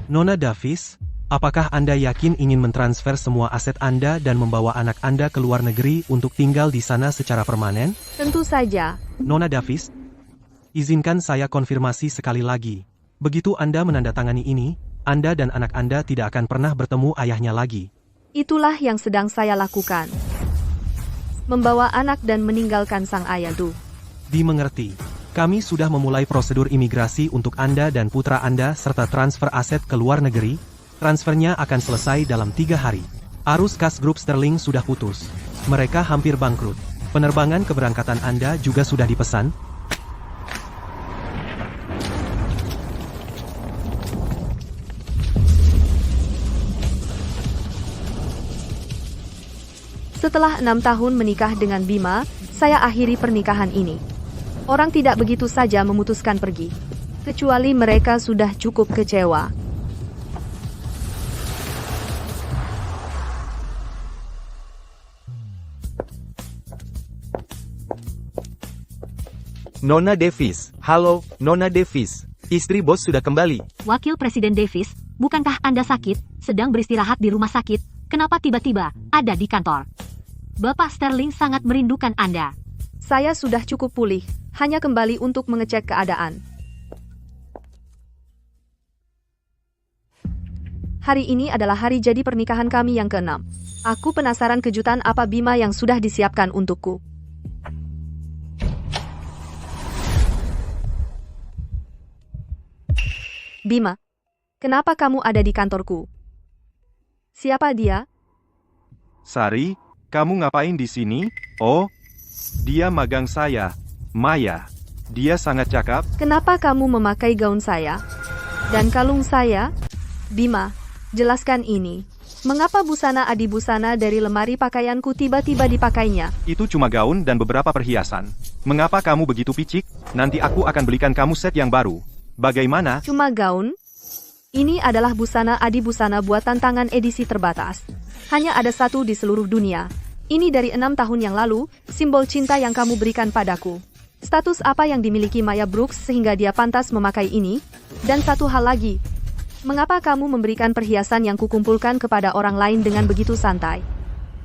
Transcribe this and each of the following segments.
Nona Davis, apakah Anda yakin ingin mentransfer semua aset Anda dan membawa anak Anda ke luar negeri untuk tinggal di sana secara permanen? Tentu saja. Nona Davis, izinkan saya konfirmasi sekali lagi. Begitu Anda menandatangani ini, Anda dan anak Anda tidak akan pernah bertemu ayahnya lagi. Itulah yang sedang saya lakukan. Membawa anak dan meninggalkan sang ayah tuh. Dimengerti. Kami sudah memulai prosedur imigrasi untuk Anda dan putra Anda serta transfer aset ke luar negeri. Transfernya akan selesai dalam 3 hari. Arus kas grup Sterling sudah putus. Mereka hampir bangkrut. Penerbangan keberangkatan Anda juga sudah dipesan. Setelah 6 tahun menikah dengan Bima, saya akhiri pernikahan ini. Orang tidak begitu saja memutuskan pergi. Kecuali mereka sudah cukup kecewa. Nona Davis. Halo, Nona Davis. Istri bos sudah kembali. Wakil Presiden Davis, bukankah Anda sakit, sedang beristirahat di rumah sakit? Kenapa tiba-tiba ada di kantor? Bapak Sterling sangat merindukan Anda. Saya sudah cukup pulih, hanya kembali untuk mengecek keadaan. Hari ini adalah hari jadi pernikahan kami yang ke-6. Aku penasaran kejutan apa Bima yang sudah disiapkan untukku. Bima, kenapa kamu ada di kantorku? Siapa dia? Sari, kamu ngapain di sini? Oh, dia magang saya, Maya. Dia sangat cakap. Kenapa kamu memakai gaun saya? Dan kalung saya? Bima, jelaskan ini. Mengapa busana adibusana dari lemari pakaianku tiba-tiba dipakainya? Itu cuma gaun dan beberapa perhiasan. Mengapa kamu begitu picik? Nanti aku akan belikan kamu set yang baru. Bagaimana? Cuma gaun? Ini adalah busana adibusana buatan tangan edisi terbatas. Hanya ada satu di seluruh dunia. Ini dari 6 tahun yang lalu, simbol cinta yang kamu berikan padaku. Status apa yang dimiliki Maya Brooks sehingga dia pantas memakai ini? Dan satu hal lagi. Mengapa kamu memberikan perhiasan yang kukumpulkan kepada orang lain dengan begitu santai?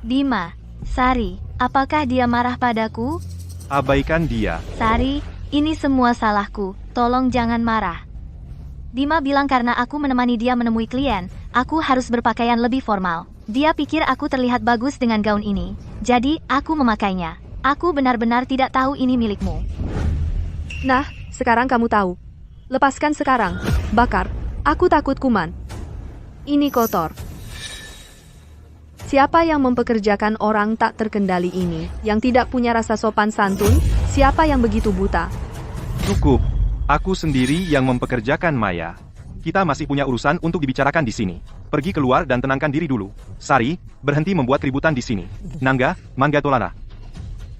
Bima, Sari, apakah dia marah padaku? Abaikan dia. Sari, ini semua salahku. Tolong jangan marah. Bima bilang karena aku menemani dia menemui klien, aku harus berpakaian lebih formal. Dia pikir aku terlihat bagus dengan gaun ini. Jadi, aku memakainya. Aku benar-benar tidak tahu ini milikmu. Nah, sekarang kamu tahu. Lepaskan sekarang. Bakar. Aku takut kuman. Ini kotor. Siapa yang mempekerjakan orang tak terkendali ini, yang tidak punya rasa sopan santun? Siapa yang begitu buta? Cukup. Aku sendiri yang mempekerjakan Maya. Kita masih punya urusan untuk dibicarakan di sini. Pergi keluar dan tenangkan diri dulu. Sari, berhenti membuat keributan di sini. Nangga, Mangga Tolana.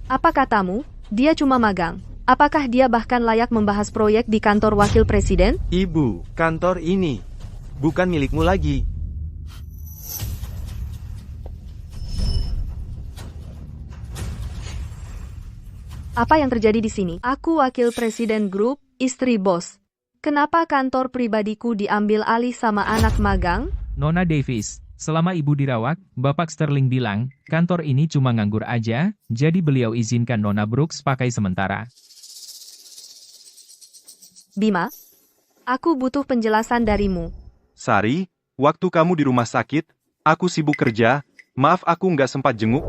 Apa katamu? Dia cuma magang. Apakah dia bahkan layak membahas proyek di kantor wakil presiden? Ibu, kantor ini bukan milikmu lagi. Apa yang terjadi di sini? Aku wakil presiden grup, istri bos. Kenapa kantor pribadiku diambil alih sama anak magang? Nona Davis, selama ibu dirawat, Bapak Sterling bilang, kantor ini cuma nganggur aja, jadi beliau izinkan Nona Brooks pakai sementara. Bima, aku butuh penjelasan darimu. Sari, waktu kamu di rumah sakit, aku sibuk kerja, maaf aku nggak sempat jenguk.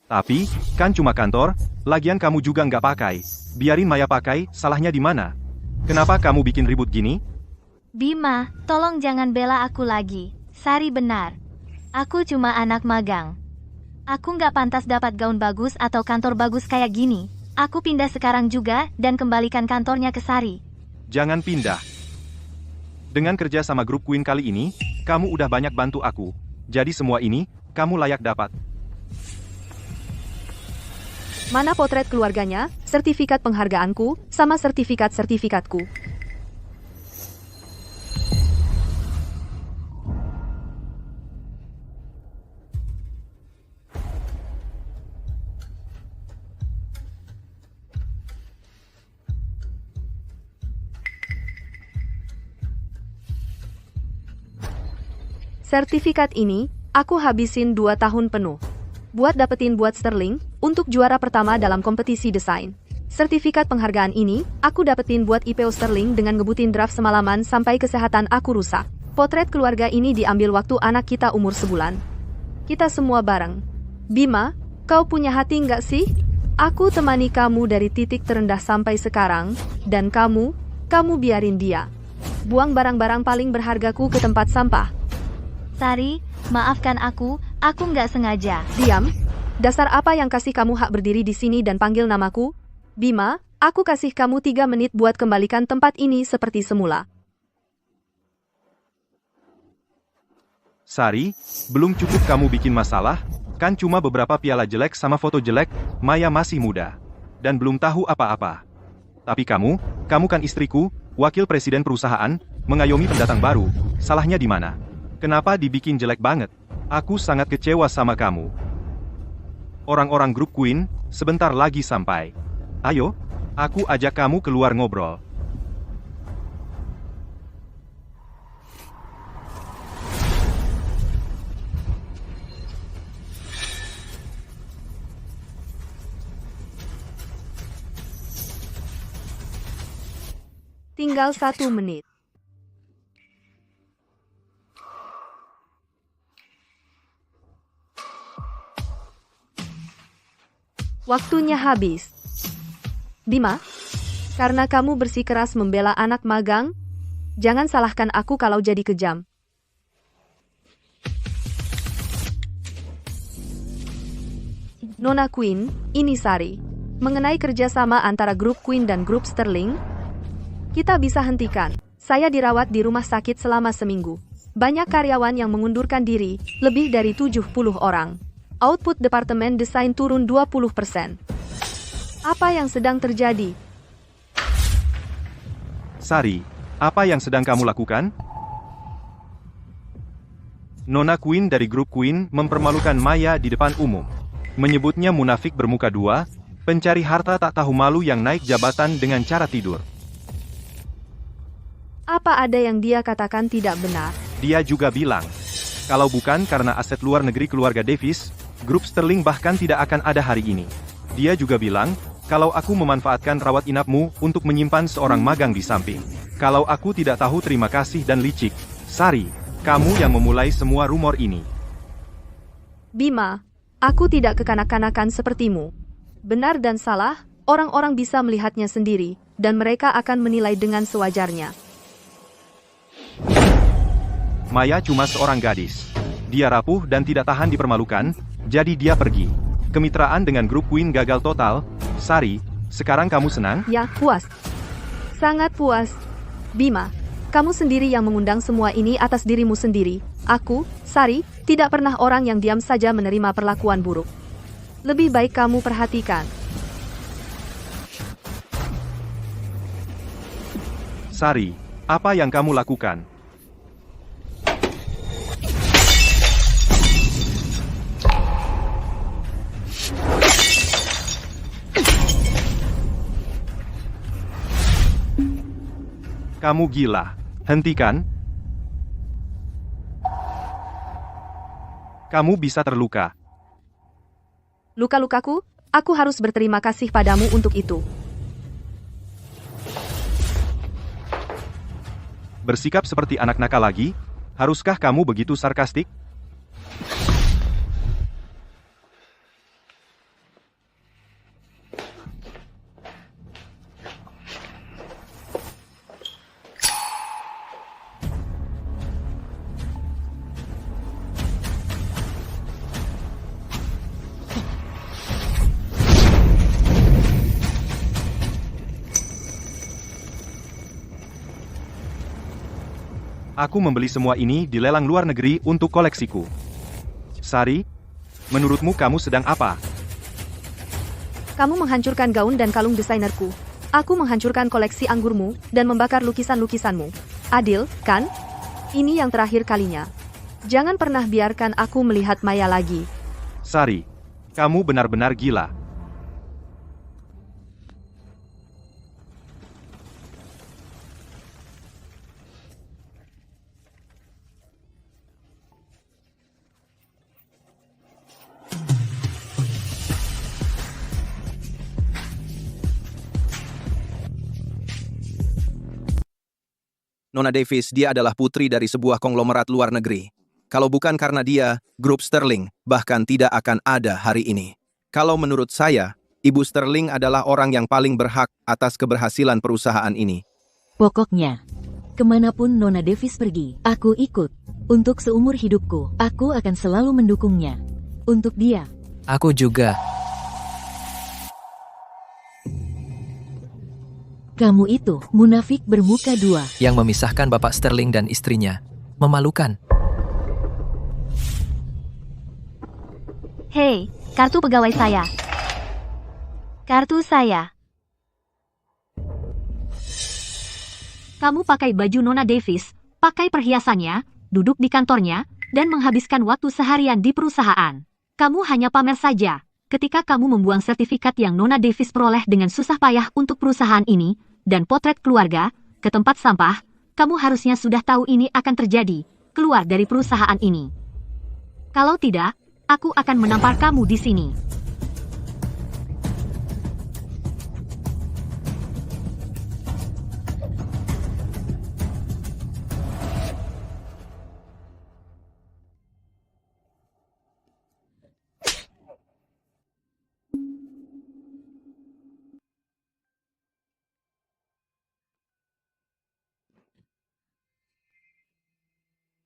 Tapi, kan cuma kantor, lagian kamu juga nggak pakai. Biarin Maya pakai, salahnya di mana? Kenapa kamu bikin ribut gini? Bima, tolong jangan bela aku lagi. Sari benar. Aku cuma anak magang. Aku nggak pantas dapat gaun bagus atau kantor bagus kayak gini. Aku pindah sekarang juga dan kembalikan kantornya ke Sari. Jangan pindah. Dengan kerja sama grup Queen kali ini, kamu udah banyak bantu aku. Jadi semua ini, kamu layak dapat. Mana potret keluarganya, sertifikat penghargaanku, sama sertifikatku. Sertifikat ini, aku habisin 2 tahun penuh. Buat dapetin buat Sterling, untuk juara pertama dalam kompetisi desain. Sertifikat penghargaan ini, aku dapetin buat IPO Sterling dengan ngebutin draft semalaman sampai kesehatan aku rusak. Potret keluarga ini diambil waktu anak kita umur sebulan. Kita semua bareng. Bima, kau punya hati nggak sih? Aku temani kamu dari titik terendah sampai sekarang, dan kamu biarin dia buang barang-barang paling berhargaku ke tempat sampah. Sari, maafkan aku nggak sengaja. Diam. Dasar apa yang kasih kamu hak berdiri di sini dan panggil namaku? Bima, aku kasih kamu 3 menit buat kembalikan tempat ini seperti semula. Sari, belum cukup kamu bikin masalah? Kan cuma beberapa piala jelek sama foto jelek, Maya masih muda. Dan belum tahu apa-apa. Tapi kamu kan istriku, wakil presiden perusahaan, mengayomi pendatang baru. Salahnya di mana? Kenapa dibikin jelek banget? Aku sangat kecewa sama kamu. Orang-orang grup Queen, sebentar lagi sampai. Ayo, aku ajak kamu keluar ngobrol. Tinggal 1 menit. Waktunya habis. Bima, karena kamu bersikeras membela anak magang, jangan salahkan aku kalau jadi kejam. Nona Queen, ini Sari. Mengenai kerjasama antara grup Queen dan grup Sterling, kita bisa hentikan. Saya dirawat di rumah sakit selama seminggu. Banyak karyawan yang mengundurkan diri, lebih dari 70 orang. Output departemen desain turun 20%. Apa yang sedang terjadi? Sari, apa yang sedang kamu lakukan? Nona Queen dari grup Queen mempermalukan Maya di depan umum. Menyebutnya munafik bermuka dua, pencari harta tak tahu malu yang naik jabatan dengan cara tidur. Apa ada yang dia katakan tidak benar? Dia juga bilang, kalau bukan karena aset luar negeri keluarga Davis, grup Sterling bahkan tidak akan ada hari ini. Dia juga bilang, kalau aku memanfaatkan rawat inapmu untuk menyimpan seorang magang di samping. Kalau aku tidak tahu terima kasih dan licik. Sari, kamu yang memulai semua rumor ini. Bima, aku tidak kekanak-kanakan sepertimu. Benar dan salah, orang-orang bisa melihatnya sendiri, dan mereka akan menilai dengan sewajarnya. Maya cuma seorang gadis. Dia rapuh dan tidak tahan dipermalukan, jadi dia pergi. Kemitraan dengan grup Queen gagal total. Sari, sekarang kamu senang? Ya, puas. Sangat puas. Bima, kamu sendiri yang mengundang semua ini atas dirimu sendiri. Aku, Sari, tidak pernah orang yang diam saja menerima perlakuan buruk. Lebih baik kamu perhatikan. Sari, apa yang kamu lakukan? Kamu gila. Hentikan. Kamu bisa terluka. Luka-lukaku, aku harus berterima kasih padamu untuk itu. Bersikap seperti anak nakal lagi? Haruskah kamu begitu sarkastik? Aku membeli semua ini di lelang luar negeri untuk koleksiku. Sari, menurutmu kamu sedang apa? Kamu menghancurkan gaun dan kalung desainerku. Aku menghancurkan koleksi anggurmu dan membakar lukisan-lukisanmu. Adil, kan? Ini yang terakhir kalinya. Jangan pernah biarkan aku melihat Maya lagi. Sari, kamu benar-benar gila. Nona Davis, dia adalah putri dari sebuah konglomerat luar negeri. Kalau bukan karena dia, grup Sterling bahkan tidak akan ada hari ini. Kalau menurut saya, Ibu Sterling adalah orang yang paling berhak atas keberhasilan perusahaan ini. Pokoknya, kemanapun Nona Davis pergi, aku ikut. Untuk seumur hidupku, aku akan selalu mendukungnya. Untuk dia. Aku juga. Kamu itu, munafik bermuka dua. Yang memisahkan Bapak Sterling dan istrinya. Memalukan. Hei, kartu pegawai saya. Kartu saya. Kamu pakai baju Nona Davis, pakai perhiasannya, duduk di kantornya, dan menghabiskan waktu seharian di perusahaan. Kamu hanya pamer saja. Ketika kamu membuang sertifikat yang Nona Davis peroleh dengan susah payah untuk perusahaan ini, dan potret keluarga, ke tempat sampah, kamu harusnya sudah tahu ini akan terjadi, keluar dari perusahaan ini. Kalau tidak, aku akan menampar kamu di sini.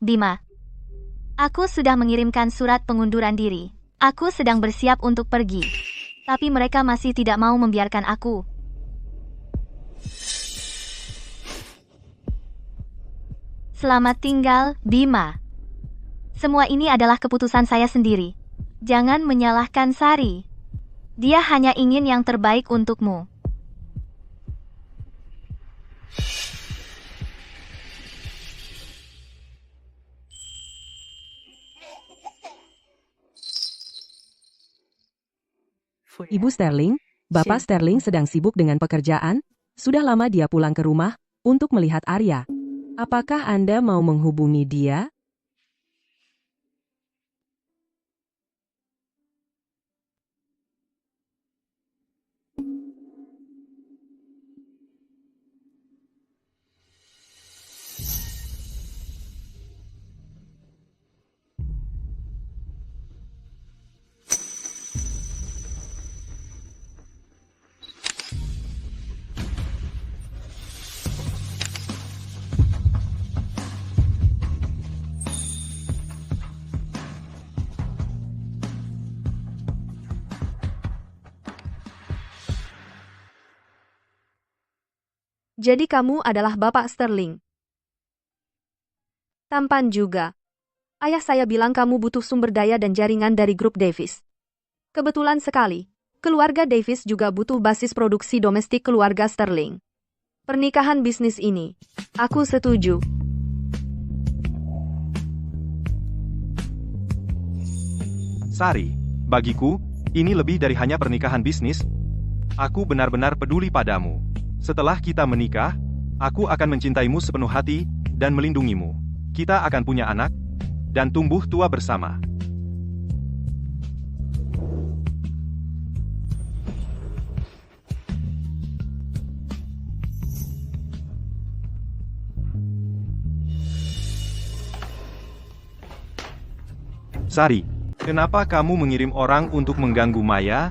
Bima, aku sudah mengirimkan surat pengunduran diri. Aku sedang bersiap untuk pergi. Tapi mereka masih tidak mau membiarkan aku. Selamat tinggal, Bima. Semua ini adalah keputusan saya sendiri. Jangan menyalahkan Sari. Dia hanya ingin yang terbaik untukmu. Ibu Sterling, Bapak Sterling sedang sibuk dengan pekerjaan. Sudah lama dia pulang ke rumah untuk melihat Arya. Apakah Anda mau menghubungi dia? Jadi kamu adalah Bapak Sterling. Tampan juga. Ayah saya bilang kamu butuh sumber daya dan jaringan dari grup Davis. Kebetulan sekali, keluarga Davis juga butuh basis produksi domestik keluarga Sterling. Pernikahan bisnis ini, aku setuju. Sari, bagiku, ini lebih dari hanya pernikahan bisnis. Aku benar-benar peduli padamu. Setelah kita menikah, aku akan mencintaimu sepenuh hati dan melindungimu. Kita akan punya anak dan tumbuh tua bersama. Sari, kenapa kamu mengirim orang untuk mengganggu Maya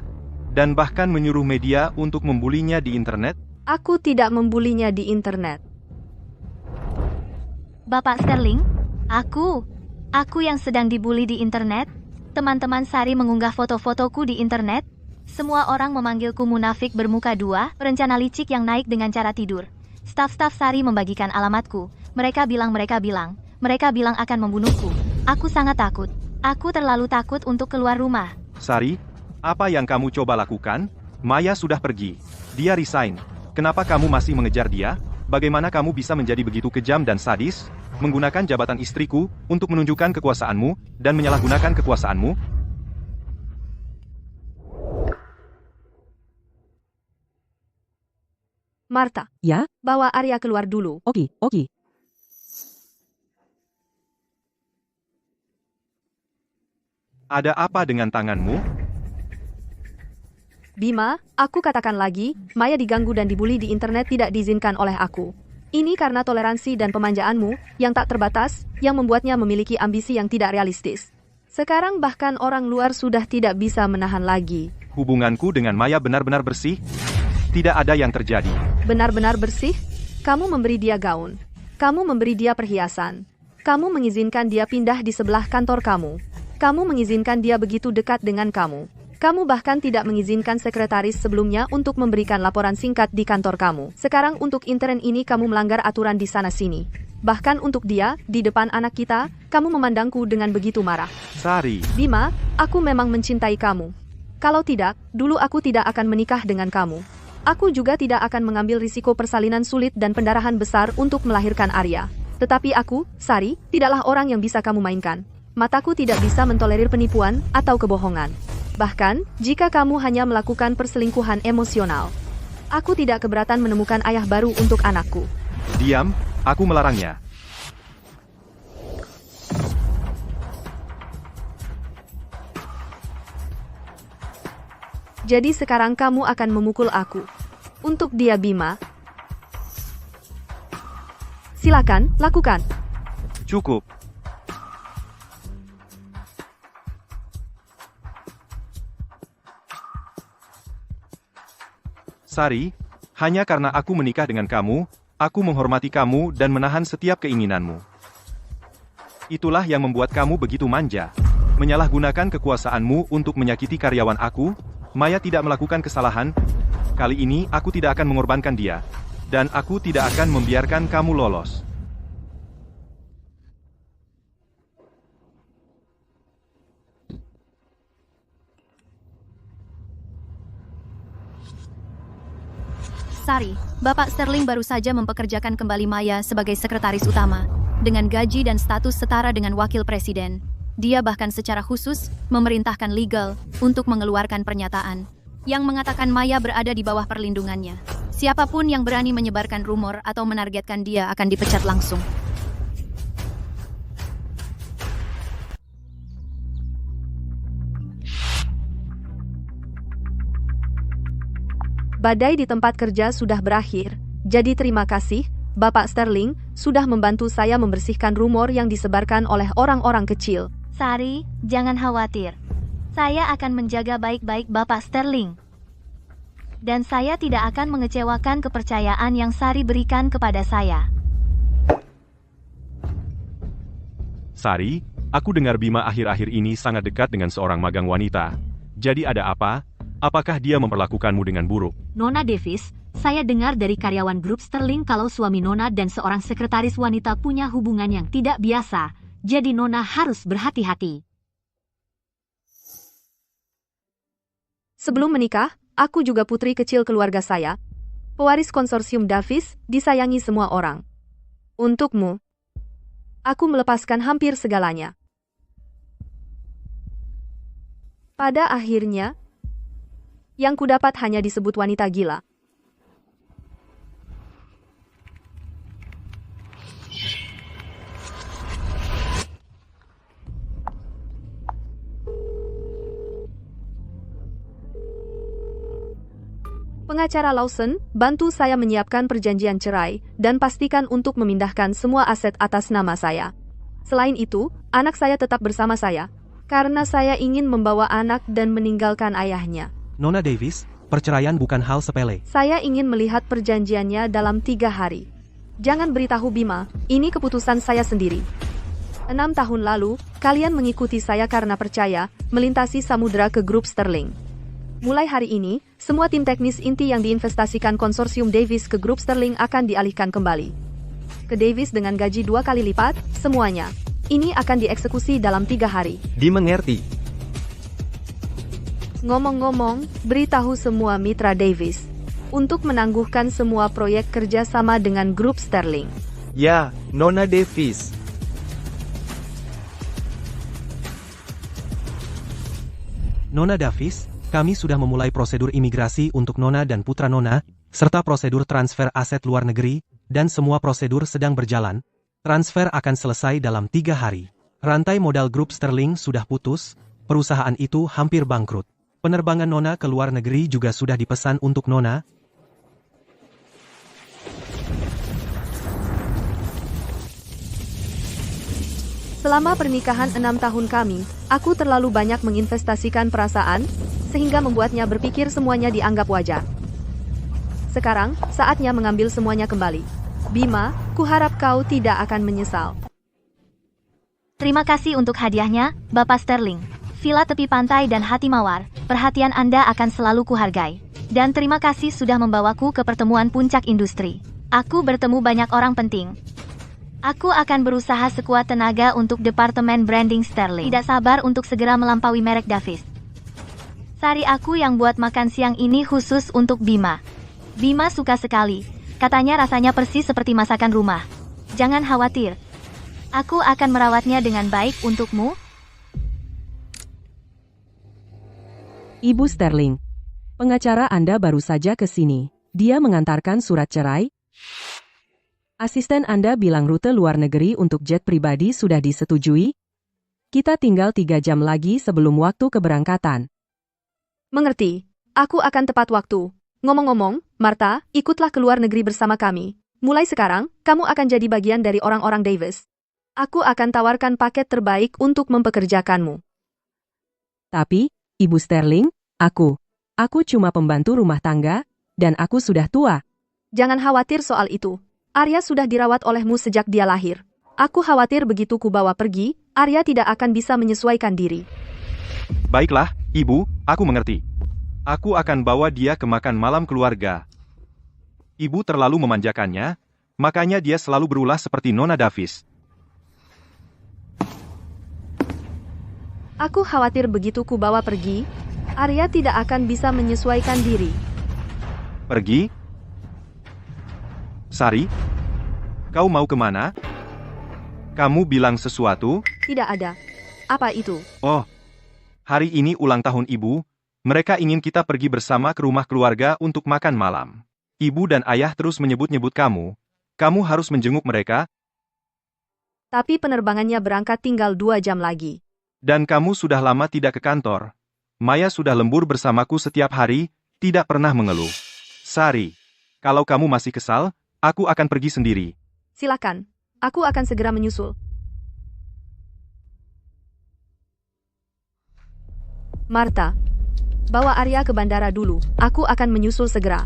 dan bahkan menyuruh media untuk membulinya di internet? Aku tidak membulinya di internet. Bapak Sterling, aku yang sedang dibully di internet. Teman-teman Sari mengunggah foto-fotoku di internet. Semua orang memanggilku munafik bermuka dua, rencana licik yang naik dengan cara tidur. Staf-staf Sari membagikan alamatku. Mereka bilang akan membunuhku. Aku sangat takut. Aku terlalu takut untuk keluar rumah. Sari, apa yang kamu coba lakukan? Maya sudah pergi. Dia resign. Kenapa kamu masih mengejar dia? Bagaimana kamu bisa menjadi begitu kejam dan sadis? Menggunakan jabatan istriku untuk menunjukkan kekuasaanmu dan menyalahgunakan kekuasaanmu? Martha, Ya? bawa Arya keluar dulu. Oke. Ada apa dengan tanganmu? Bima, aku katakan lagi, Maya diganggu dan dibully di internet tidak diizinkan oleh aku. Ini karena toleransi dan pemanjaanmu yang tak terbatas, yang membuatnya memiliki ambisi yang tidak realistis. Sekarang bahkan orang luar sudah tidak bisa menahan lagi. Hubunganku dengan Maya benar-benar bersih? Tidak ada yang terjadi. Benar-benar bersih? Kamu memberi dia gaun. Kamu memberi dia perhiasan. Kamu mengizinkan dia pindah di sebelah kantor kamu. Kamu mengizinkan dia begitu dekat dengan kamu. Kamu bahkan tidak mengizinkan sekretaris sebelumnya untuk memberikan laporan singkat di kantor kamu. Sekarang untuk intern ini kamu melanggar aturan di sana-sini. Bahkan untuk dia, di depan anak kita, kamu memandangku dengan begitu marah. Sari. Bima, aku memang mencintai kamu. Kalau tidak, dulu aku tidak akan menikah dengan kamu. Aku juga tidak akan mengambil risiko persalinan sulit dan pendarahan besar untuk melahirkan Arya. Tetapi aku, Sari, tidaklah orang yang bisa kamu mainkan. Mataku tidak bisa mentolerir penipuan atau kebohongan. Bahkan, jika kamu hanya melakukan perselingkuhan emosional. Aku tidak keberatan menemukan ayah baru untuk anakku. Diam, aku melarangnya. Jadi sekarang kamu akan memukul aku. Untuk dia, Bima. Silakan, lakukan. Cukup. Sari, hanya karena aku menikah dengan kamu, aku menghormati kamu dan menahan setiap keinginanmu. Itulah yang membuat kamu begitu manja. Menyalahgunakan kekuasaanmu untuk menyakiti karyawan aku, Maya tidak melakukan kesalahan. Kali ini aku tidak akan mengorbankan dia. Dan aku tidak akan membiarkan kamu lolos. Sari, Bapak Sterling baru saja mempekerjakan kembali Maya sebagai sekretaris utama, dengan gaji dan status setara dengan wakil presiden. Dia bahkan secara khusus memerintahkan legal untuk mengeluarkan pernyataan yang mengatakan Maya berada di bawah perlindungannya. Siapapun yang berani menyebarkan rumor atau menargetkan dia akan dipecat langsung. Badai di tempat kerja sudah berakhir, jadi terima kasih, Bapak Sterling, sudah membantu saya membersihkan rumor yang disebarkan oleh orang-orang kecil. Sari, jangan khawatir. Saya akan menjaga baik-baik Bapak Sterling. Dan saya tidak akan mengecewakan kepercayaan yang Sari berikan kepada saya. Sari, aku dengar Bima akhir-akhir ini sangat dekat dengan seorang magang wanita. Jadi ada apa? Apakah dia memperlakukanmu dengan buruk? Nona Davis, saya dengar dari karyawan grup Sterling kalau suami Nona dan seorang sekretaris wanita punya hubungan yang tidak biasa, jadi Nona harus berhati-hati. Sebelum menikah, aku juga putri kecil keluarga saya. Pewaris konsorsium Davis, disayangi semua orang. Untukmu, aku melepaskan hampir segalanya. Pada akhirnya, yang kudapat hanya disebut wanita gila. Pengacara Lawson, bantu saya menyiapkan perjanjian cerai, dan pastikan untuk memindahkan semua aset atas nama saya. Selain itu, anak saya tetap bersama saya, karena saya ingin membawa anak dan meninggalkan ayahnya. Nona Davis, perceraian bukan hal sepele. Saya ingin melihat perjanjiannya dalam 3 hari. Jangan beritahu Bima, ini keputusan saya sendiri. 6 tahun lalu, kalian mengikuti saya karena percaya, melintasi samudera ke grup Sterling. Mulai hari ini, semua tim teknis inti yang diinvestasikan konsorsium Davis ke grup Sterling akan dialihkan kembali ke Davis dengan gaji 2 kali lipat, semuanya. Ini akan dieksekusi dalam 3 hari. Dimengerti. Ngomong-ngomong, beritahu semua mitra Davis untuk menangguhkan semua proyek kerjasama dengan grup Sterling. Ya, Nona Davis. Nona Davis, kami sudah memulai prosedur imigrasi untuk Nona dan putra Nona, serta prosedur transfer aset luar negeri, dan semua prosedur sedang berjalan. Transfer akan selesai dalam 3 hari. Rantai modal grup Sterling sudah putus, perusahaan itu hampir bangkrut. Penerbangan Nona ke luar negeri juga sudah dipesan untuk Nona. Selama pernikahan 6 tahun kami, aku terlalu banyak menginvestasikan perasaan, sehingga membuatnya berpikir semuanya dianggap wajar. Sekarang, saatnya mengambil semuanya kembali. Bima, kuharap kau tidak akan menyesal. Terima kasih untuk hadiahnya, Bapak Sterling. Villa tepi pantai dan hati mawar, perhatian Anda akan selalu kuhargai. Dan terima kasih sudah membawaku ke pertemuan puncak industri. Aku bertemu banyak orang penting. Aku akan berusaha sekuat tenaga untuk Departemen Branding Sterling. Tidak sabar untuk segera melampaui merek Davis. Sari aku yang buat makan siang ini khusus untuk Bima. Bima suka sekali. Katanya rasanya persis seperti masakan rumah. Jangan khawatir. Aku akan merawatnya dengan baik untukmu. Ibu Sterling, pengacara Anda baru saja ke sini. Dia mengantarkan surat cerai. Asisten Anda bilang rute luar negeri untuk jet pribadi sudah disetujui. Kita tinggal 3 jam lagi sebelum waktu keberangkatan. Mengerti. Aku akan tepat waktu. Ngomong-ngomong, Martha, ikutlah ke luar negeri bersama kami. Mulai sekarang, kamu akan jadi bagian dari orang-orang Davis. Aku akan tawarkan paket terbaik untuk mempekerjakanmu. Tapi, Ibu Sterling, aku cuma pembantu rumah tangga, dan aku sudah tua. Jangan khawatir soal itu. Arya sudah dirawat olehmu sejak dia lahir. Aku khawatir begitu ku bawa pergi, Arya tidak akan bisa menyesuaikan diri. Baiklah, Ibu, aku mengerti. Aku akan bawa dia ke makan malam keluarga. Ibu terlalu memanjakannya, makanya dia selalu berulah seperti Nona Davis. Aku khawatir begitu ku bawa pergi, Arya tidak akan bisa menyesuaikan diri. Pergi? Sari? Kau mau kemana? Kamu bilang sesuatu? Tidak ada. Apa itu? Oh, hari ini ulang tahun ibu. Mereka ingin kita pergi bersama ke rumah keluarga untuk makan malam. Ibu dan ayah terus menyebut-nyebut kamu. Kamu harus menjenguk mereka. Tapi penerbangannya berangkat tinggal 2 jam lagi. Dan kamu sudah lama tidak ke kantor. Maya sudah lembur bersamaku setiap hari, tidak pernah mengeluh. Sari, kalau kamu masih kesal, aku akan pergi sendiri. Silakan. Aku akan segera menyusul. Martha, bawa Arya ke bandara dulu. Aku akan menyusul segera.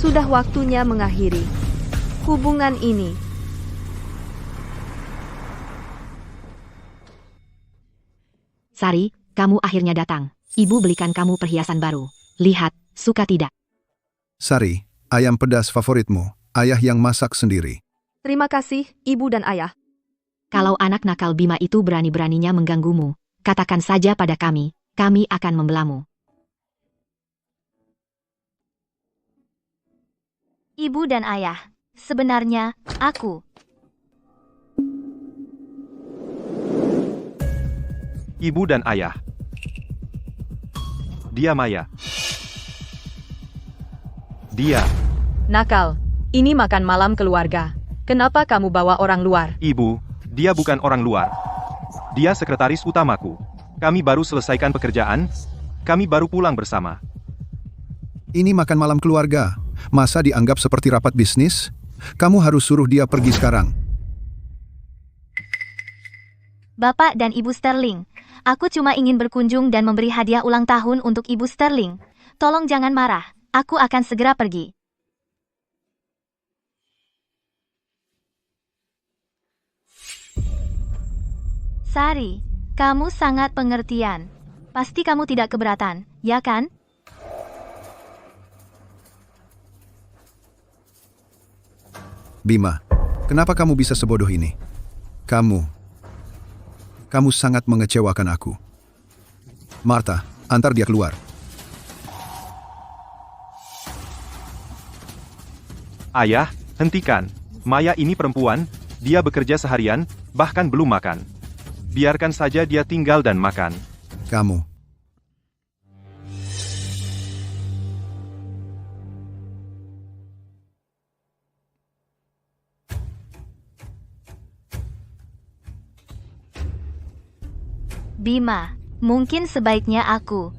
Sudah waktunya mengakhiri hubungan ini. Sari, kamu akhirnya datang. Ibu belikan kamu perhiasan baru. Lihat, suka tidak? Sari, ayam pedas favoritmu. Ayah yang masak sendiri. Terima kasih, Ibu dan Ayah. Kalau anak nakal Bima itu berani-beraninya mengganggumu, katakan saja pada kami akan membelamu. Ibu dan ayah, sebenarnya, aku. Ibu dan ayah. Dia Maya. Dia. Nakal, ini makan malam keluarga. Kenapa kamu bawa orang luar? Ibu, dia bukan orang luar. Dia sekretaris utamaku. Kami baru selesaikan pekerjaan, kami baru pulang bersama. Ini makan malam keluarga. Masa dianggap seperti rapat bisnis? Kamu harus suruh dia pergi sekarang. Bapak dan Ibu Sterling, aku cuma ingin berkunjung dan memberi hadiah ulang tahun untuk Ibu Sterling. Tolong jangan marah, aku akan segera pergi. Sari, kamu sangat pengertian. Pasti kamu tidak keberatan, ya kan? Bima, kenapa kamu bisa sebodoh ini? Kamu sangat mengecewakan aku. Martha, antar dia keluar. Ayah, hentikan. Maya ini perempuan, dia bekerja seharian, bahkan belum makan. Biarkan saja dia tinggal dan makan. Kamu. Bima, Mungkin sebaiknya aku.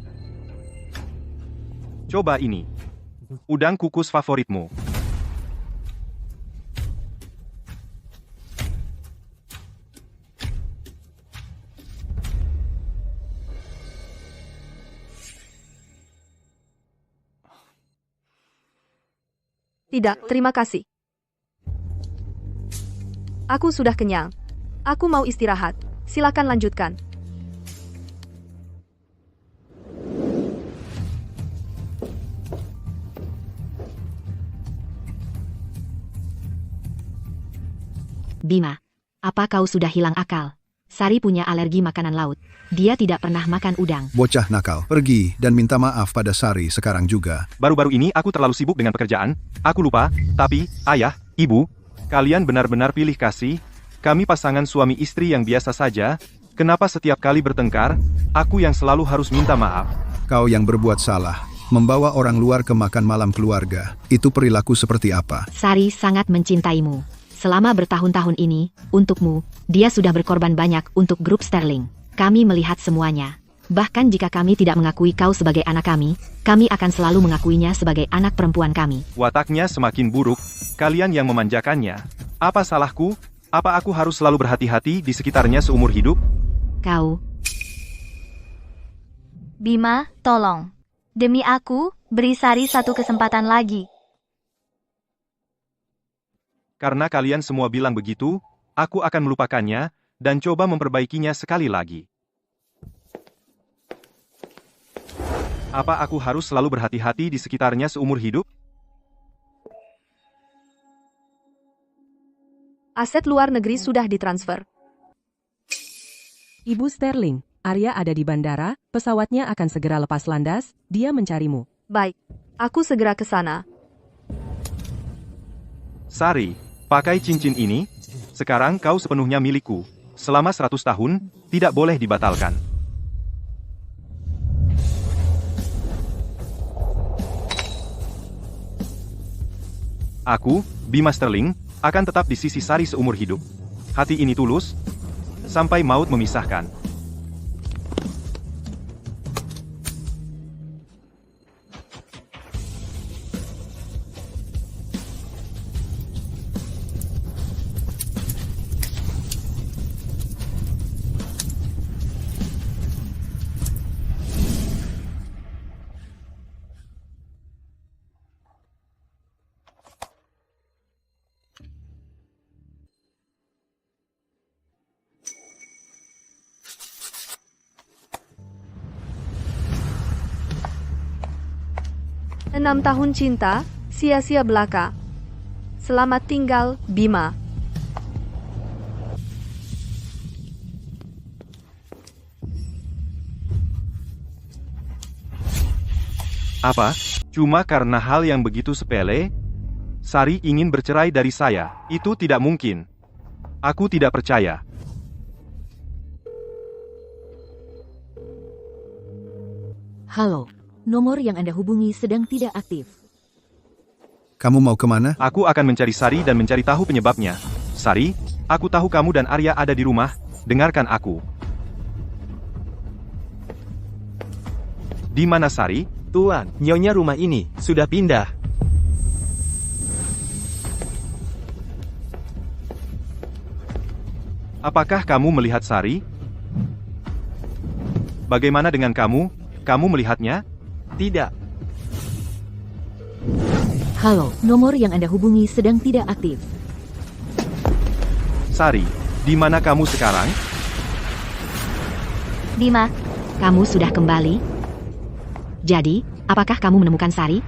Coba ini. Udang kukus favoritmu. Tidak, terima kasih. Aku sudah kenyang. Aku mau istirahat. Silakan lanjutkan. Bima, apa kau sudah hilang akal? Sari punya alergi makanan laut. Dia tidak pernah makan udang. Bocah nakal, pergi dan minta maaf pada Sari sekarang juga. Baru-baru ini aku terlalu sibuk dengan pekerjaan. Aku lupa, tapi, ayah, ibu, kalian benar-benar pilih kasih. Kami pasangan suami istri yang biasa saja. Kenapa setiap kali bertengkar, aku yang selalu harus minta maaf? Kau yang berbuat salah. Membawa orang luar ke makan malam keluarga. Itu perilaku seperti apa? Sari sangat mencintaimu. Selama bertahun-tahun ini, untukmu, dia sudah berkorban banyak untuk grup Sterling. Kami melihat semuanya. Bahkan jika kami tidak mengakui kau sebagai anak kami akan selalu mengakuinya sebagai anak perempuan kami. Wataknya semakin buruk, kalian yang memanjakannya. Apa salahku? Apa aku harus selalu berhati-hati di sekitarnya seumur hidup? Kau. Bima, tolong. Demi aku, beri Sari satu kesempatan lagi. Karena kalian semua bilang begitu, aku akan melupakannya, dan coba memperbaikinya sekali lagi. Apa aku harus selalu berhati-hati di sekitarnya seumur hidup? Aset luar negeri sudah ditransfer. Ibu Sterling, Arya ada di bandara, pesawatnya akan segera lepas landas, dia mencarimu. Baik, aku segera ke sana. Sari, pakai cincin ini, sekarang kau sepenuhnya milikku. Selama 100 tahun, tidak boleh dibatalkan. Aku, Bima Sterling, akan tetap di sisi Sari seumur hidup. Hati ini tulus, sampai maut memisahkan. Enam tahun cinta, sia-sia belaka. Selamat tinggal, Bima. Apa? Cuma karena hal yang begitu sepele? Sari ingin bercerai dari saya. Itu tidak mungkin. Aku tidak percaya. Halo, nomor yang Anda hubungi sedang tidak aktif. Kamu mau kemana? Aku akan mencari Sari dan mencari tahu penyebabnya. Sari, aku tahu kamu dan Arya ada di rumah. Dengarkan aku. Di mana Sari? Tuan, nyonya rumah ini sudah pindah. Apakah kamu melihat Sari? Bagaimana dengan kamu? Kamu melihatnya? Tidak. Halo, nomor yang Anda hubungi sedang tidak aktif. Sari, di mana kamu sekarang? Bima, Kamu sudah kembali? Jadi, apakah kamu menemukan Sari?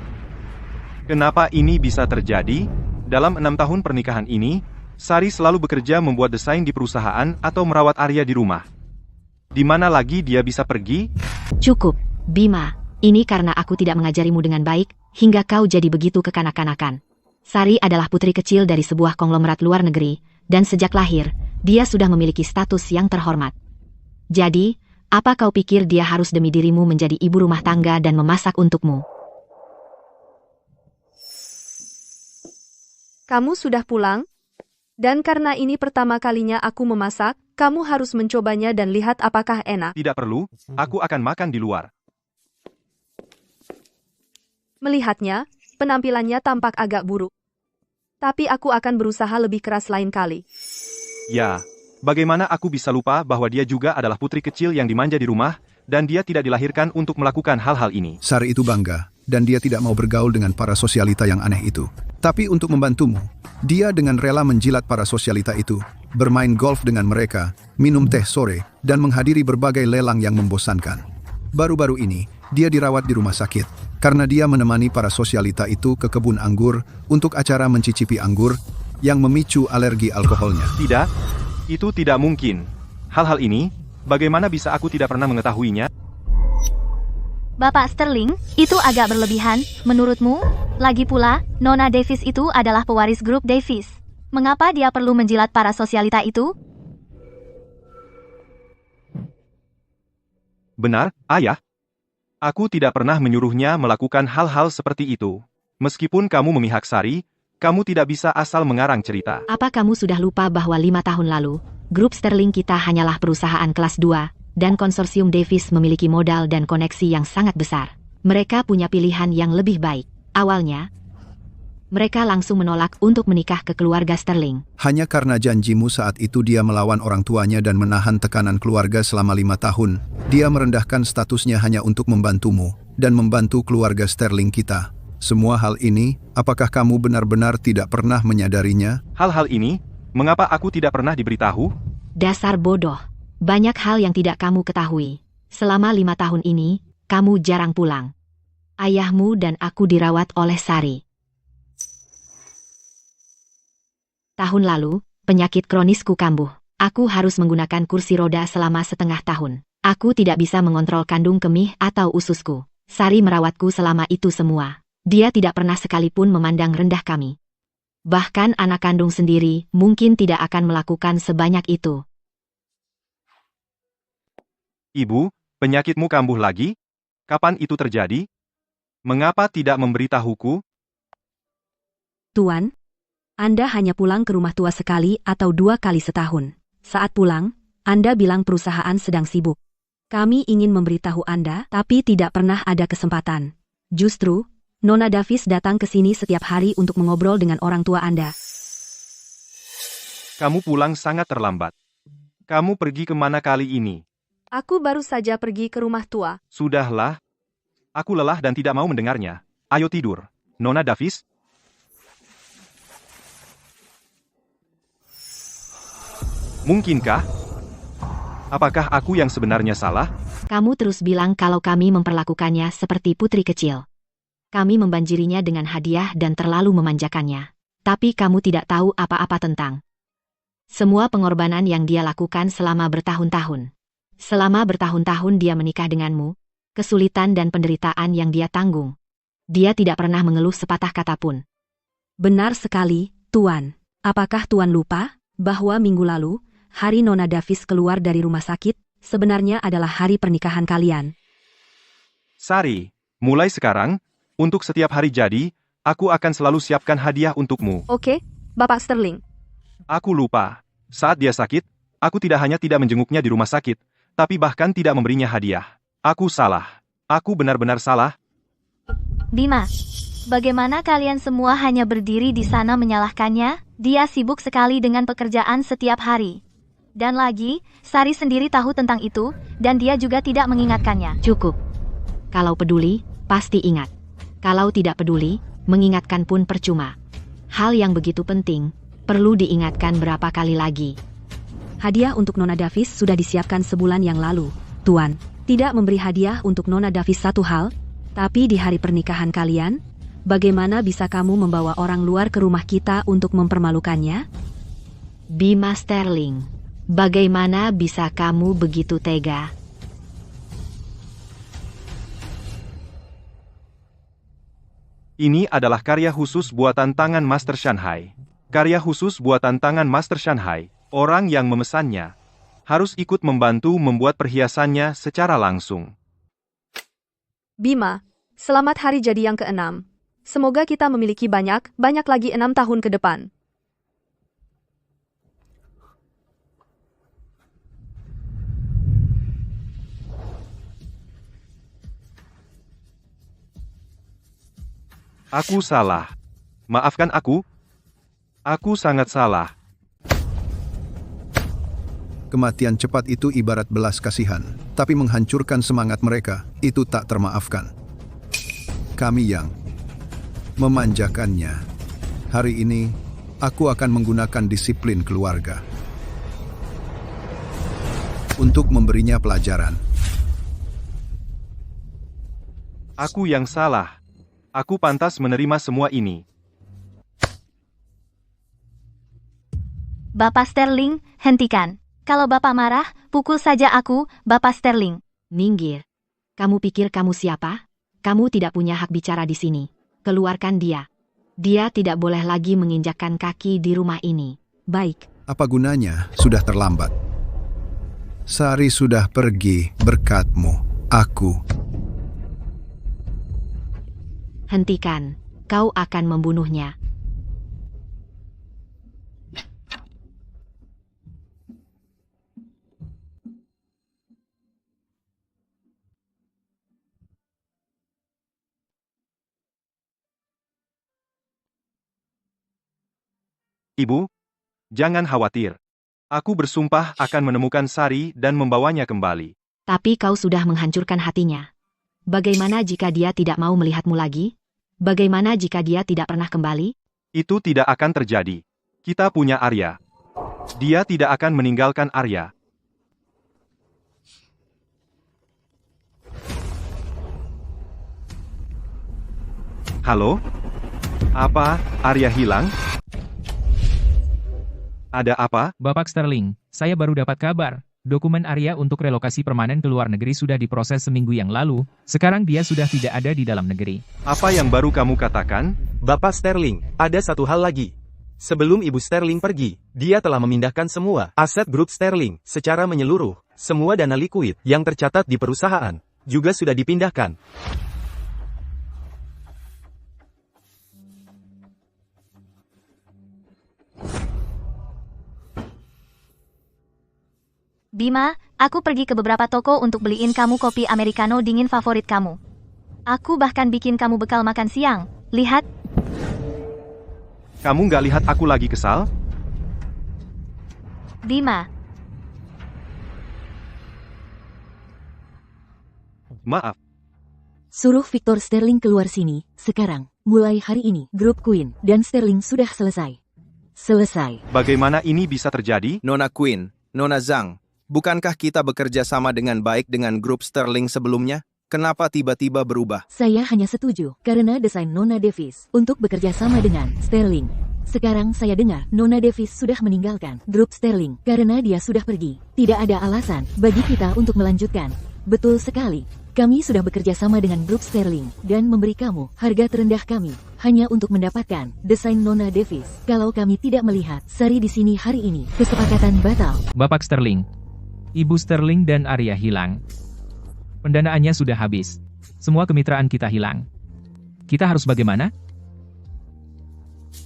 Kenapa ini bisa terjadi? Dalam 6 tahun pernikahan ini, Sari selalu bekerja membuat desain di perusahaan atau merawat Arya di rumah. Di mana lagi dia bisa pergi? Cukup, Bima. Ini karena aku tidak mengajarimu dengan baik, hingga kau jadi begitu kekanak-kanakan. Sari adalah putri kecil dari sebuah konglomerat luar negeri, dan sejak lahir, dia sudah memiliki status yang terhormat. Jadi, apa kau pikir dia harus demi dirimu menjadi ibu rumah tangga dan memasak untukmu? Kamu sudah pulang? Dan karena ini pertama kalinya aku memasak, Kamu harus mencobanya dan lihat apakah enak. Tidak perlu, aku akan makan di luar. Melihatnya, penampilannya tampak agak buruk. Tapi aku akan berusaha lebih keras lain kali. Ya, bagaimana aku bisa lupa bahwa dia juga adalah putri kecil yang dimanja di rumah, dan dia tidak dilahirkan untuk melakukan hal-hal ini. Sari itu bangga, dan dia tidak mau bergaul dengan para sosialita yang aneh itu. Tapi untuk membantumu, dia dengan rela menjilat para sosialita itu, bermain golf dengan mereka, minum teh sore, dan menghadiri berbagai lelang yang membosankan. Baru-baru ini, dia dirawat di rumah sakit, karena dia menemani para sosialita itu ke kebun anggur untuk acara mencicipi anggur yang memicu alergi alkoholnya. Tidak, itu tidak mungkin. Hal-hal ini, bagaimana bisa aku tidak pernah mengetahuinya? Bapak Sterling, itu agak berlebihan, menurutmu? Lagi pula, Nona Davis itu adalah pewaris grup Davis. Mengapa dia perlu menjilat para sosialita itu? Benar, Ayah. Aku tidak pernah menyuruhnya melakukan hal-hal seperti itu. Meskipun kamu memihak Sari, kamu tidak bisa asal mengarang cerita. Apa kamu sudah lupa bahwa 5 tahun lalu, grup Sterling kita hanyalah perusahaan kelas 2, dan konsorsium Davis memiliki modal dan koneksi yang sangat besar. Mereka punya pilihan yang lebih baik. Awalnya, mereka langsung menolak untuk menikah ke keluarga Sterling. Hanya karena janjimu saat itu dia melawan orang tuanya dan menahan tekanan keluarga selama 5 tahun, dia merendahkan statusnya hanya untuk membantumu dan membantu keluarga Sterling kita. Semua hal ini, apakah kamu benar-benar tidak pernah menyadarinya? Hal-hal ini, mengapa aku tidak pernah diberitahu? Dasar bodoh. Banyak hal yang tidak kamu ketahui. Selama 5 tahun ini, kamu jarang pulang. Ayahmu dan aku dirawat oleh Sari. Tahun lalu, penyakit kronisku kambuh. Aku harus menggunakan kursi roda selama setengah tahun. Aku tidak bisa mengontrol kandung kemih atau ususku. Sari merawatku selama itu semua. Dia tidak pernah sekalipun memandang rendah kami. Bahkan anak kandung sendiri mungkin tidak akan melakukan sebanyak itu. Ibu, penyakitmu kambuh lagi? Kapan itu terjadi? Mengapa tidak memberitahuku? Tuan, Anda hanya pulang ke rumah tua sekali atau 2 kali setahun. Saat pulang, Anda bilang perusahaan sedang sibuk. Kami ingin memberitahu Anda, tapi tidak pernah ada kesempatan. Justru, Nona Davis datang ke sini setiap hari untuk mengobrol dengan orang tua Anda. Kamu pulang sangat terlambat. Kamu pergi kemana kali ini? Aku baru saja pergi ke rumah tua. Sudahlah. Aku lelah dan tidak mau mendengarnya. Ayo tidur. Nona Davis. Mungkinkah? Apakah aku yang sebenarnya salah? Kamu terus bilang kalau kami memperlakukannya seperti putri kecil. Kami membanjirinya dengan hadiah dan terlalu memanjakannya. Tapi kamu tidak tahu apa-apa tentang semua pengorbanan yang dia lakukan selama bertahun-tahun. Selama bertahun-tahun dia menikah denganmu, kesulitan dan penderitaan yang dia tanggung. Dia tidak pernah mengeluh sepatah kata pun. Benar sekali, Tuan. Apakah Tuan lupa bahwa minggu lalu, hari Nona Davis keluar dari rumah sakit, sebenarnya adalah hari pernikahan kalian? Sari, mulai sekarang, untuk setiap hari jadi, aku akan selalu siapkan hadiah untukmu. Oke, Bapak Sterling. Aku lupa. Saat dia sakit, aku tidak hanya tidak menjenguknya di rumah sakit, tapi bahkan tidak memberinya hadiah. Aku salah. Aku benar-benar salah. Bima, bagaimana kalian semua hanya berdiri di sana menyalahkannya? Dia sibuk sekali dengan pekerjaan setiap hari. Dan lagi, Sari sendiri tahu tentang itu, dan dia juga tidak mengingatkannya. Cukup. Kalau peduli, pasti ingat. Kalau tidak peduli, mengingatkan pun percuma. Hal yang begitu penting, perlu diingatkan berapa kali lagi. Hadiah untuk Nona Davis sudah disiapkan sebulan yang lalu, Tuan. Tidak memberi hadiah untuk Nona Davis satu hal, tapi di hari pernikahan kalian, bagaimana bisa kamu membawa orang luar ke rumah kita untuk mempermalukannya? Bima Sterling, bagaimana bisa kamu begitu tega? Ini adalah karya khusus buatan tangan Master Shanghai. Karya khusus buatan tangan Master Shanghai. Orang yang memesannya harus ikut membantu membuat perhiasannya secara langsung. Bima, selamat hari jadi yang ke-6. Semoga kita memiliki banyak lagi 6 tahun ke depan. Aku salah. Maafkan aku. Aku sangat salah. Kematian cepat itu ibarat belas kasihan, tapi menghancurkan semangat mereka, itu tak termaafkan. Kami yang memanjakannya. Hari ini, aku akan menggunakan disiplin keluarga untuk memberinya pelajaran. Aku yang salah. Aku pantas menerima semua ini. Bapak Sterling, hentikan. Kalau Bapak marah, pukul saja aku, Bapak Sterling. Minggir. Kamu pikir kamu siapa? Kamu tidak punya hak bicara di sini. Keluarkan dia. Dia tidak boleh lagi menginjakkan kaki di rumah ini. Baik. Apa gunanya? Sudah terlambat. Sari sudah pergi berkatmu. Aku. Hentikan. Kau akan membunuhnya. Ibu, jangan khawatir. Aku bersumpah akan menemukan Sari dan membawanya kembali. Tapi kau sudah menghancurkan hatinya. Bagaimana jika dia tidak mau melihatmu lagi? Bagaimana jika dia tidak pernah kembali? Itu tidak akan terjadi. Kita punya Arya. Dia tidak akan meninggalkan Arya. Halo? Apa, Arya hilang? Ada apa? Bapak Sterling, saya baru dapat kabar. Dokumen Arya untuk relokasi permanen ke luar negeri sudah diproses seminggu yang lalu. Sekarang dia sudah tidak ada di dalam negeri. Apa yang baru kamu katakan? Bapak Sterling, ada satu hal lagi. Sebelum Ibu Sterling pergi, dia telah memindahkan semua aset grup Sterling secara menyeluruh. Semua dana likuid yang tercatat di perusahaan juga sudah dipindahkan. Bima, aku pergi ke beberapa toko untuk beliin kamu kopi americano dingin favorit kamu. Aku bahkan bikin kamu bekal makan siang. Lihat. Kamu nggak lihat aku lagi kesal? Bima. Maaf. Suruh Victor Sterling keluar sini, sekarang. Mulai hari ini, grup Queen dan Sterling sudah selesai. Selesai. Bagaimana ini bisa terjadi? Nona Queen, Nona Zhang, bukankah kita bekerja sama dengan baik dengan grup Sterling sebelumnya? Kenapa tiba-tiba berubah? Saya hanya setuju karena desain Nona Davis untuk bekerja sama dengan Sterling. Sekarang saya dengar Nona Davis sudah meninggalkan grup Sterling karena dia sudah pergi. Tidak ada alasan bagi kita untuk melanjutkan. Betul sekali. Kami sudah bekerja sama dengan grup Sterling dan memberi kamu harga terendah kami hanya untuk mendapatkan desain Nona Davis. Kalau kami tidak melihat Sari di sini hari ini, kesepakatan batal. Bapak Sterling, Ibu Sterling dan Arya hilang. Pendanaannya sudah habis. Semua kemitraan kita hilang. Kita harus bagaimana?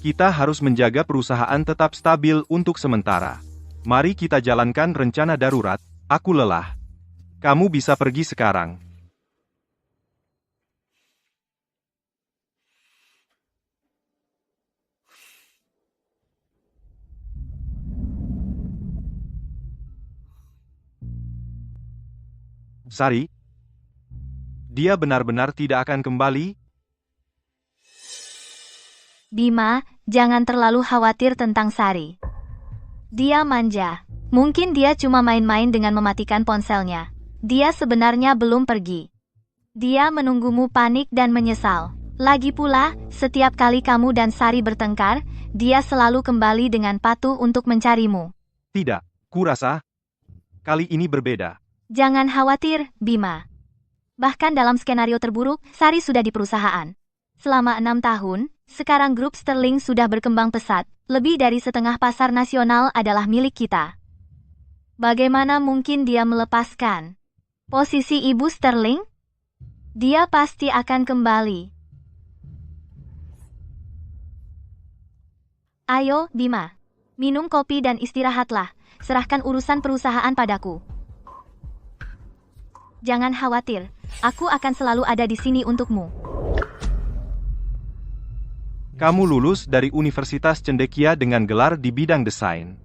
Kita harus menjaga perusahaan tetap stabil untuk sementara. Mari kita jalankan rencana darurat. Aku lelah. Kamu bisa pergi sekarang. Sari, dia benar-benar tidak akan kembali? Bima, jangan terlalu khawatir tentang Sari. Dia manja. Mungkin dia cuma main-main dengan mematikan ponselnya. Dia sebenarnya belum pergi. Dia menunggumu panik dan menyesal. Lagi pula, setiap kali kamu dan Sari bertengkar, dia selalu kembali dengan patuh untuk mencarimu. Tidak, kurasa kali ini berbeda. Jangan khawatir, Bima. Bahkan dalam skenario terburuk, Sari sudah di perusahaan. Selama 6 tahun, sekarang grup Sterling sudah berkembang pesat. Lebih dari setengah pasar nasional adalah milik kita. Bagaimana mungkin dia melepaskan posisi Ibu Sterling? Dia pasti akan kembali. Ayo, Bima. Minum kopi dan istirahatlah. Serahkan urusan perusahaan padaku. Jangan khawatir, aku akan selalu ada di sini untukmu. Kamu lulus dari Universitas Cendekia dengan gelar di bidang desain.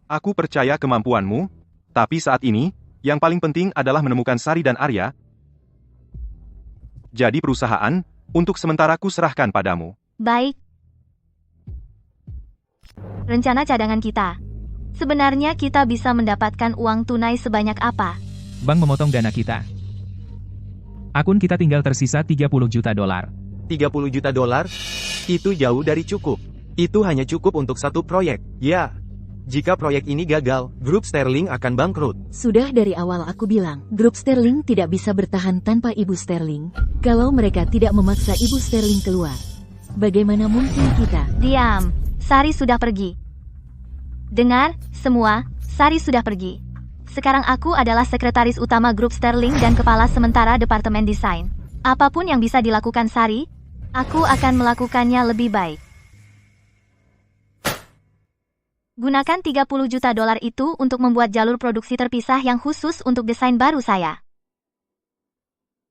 Aku percaya kemampuanmu, tapi saat ini, yang paling penting adalah menemukan Sari dan Arya. Jadi perusahaan, untuk sementara ku serahkan padamu. Baik. Rencana cadangan kita. Sebenarnya kita bisa mendapatkan uang tunai sebanyak apa? Bank memotong dana kita. Akun kita tinggal tersisa 30 juta dolar. 30 juta dolar? Itu jauh dari cukup. Itu hanya cukup untuk satu proyek. Ya, jika proyek ini gagal, grup Sterling akan bangkrut. Sudah dari awal aku bilang, grup Sterling tidak bisa bertahan tanpa Ibu Sterling. Kalau mereka tidak memaksa Ibu Sterling keluar, bagaimana mungkin kita? Diam, Sari sudah pergi. Dengar, semua, Sari sudah pergi. Sekarang aku adalah sekretaris utama grup Sterling dan kepala sementara Departemen Desain. Apapun yang bisa dilakukan Sari, aku akan melakukannya lebih baik. Gunakan 30 juta dolar itu untuk membuat jalur produksi terpisah yang khusus untuk desain baru saya.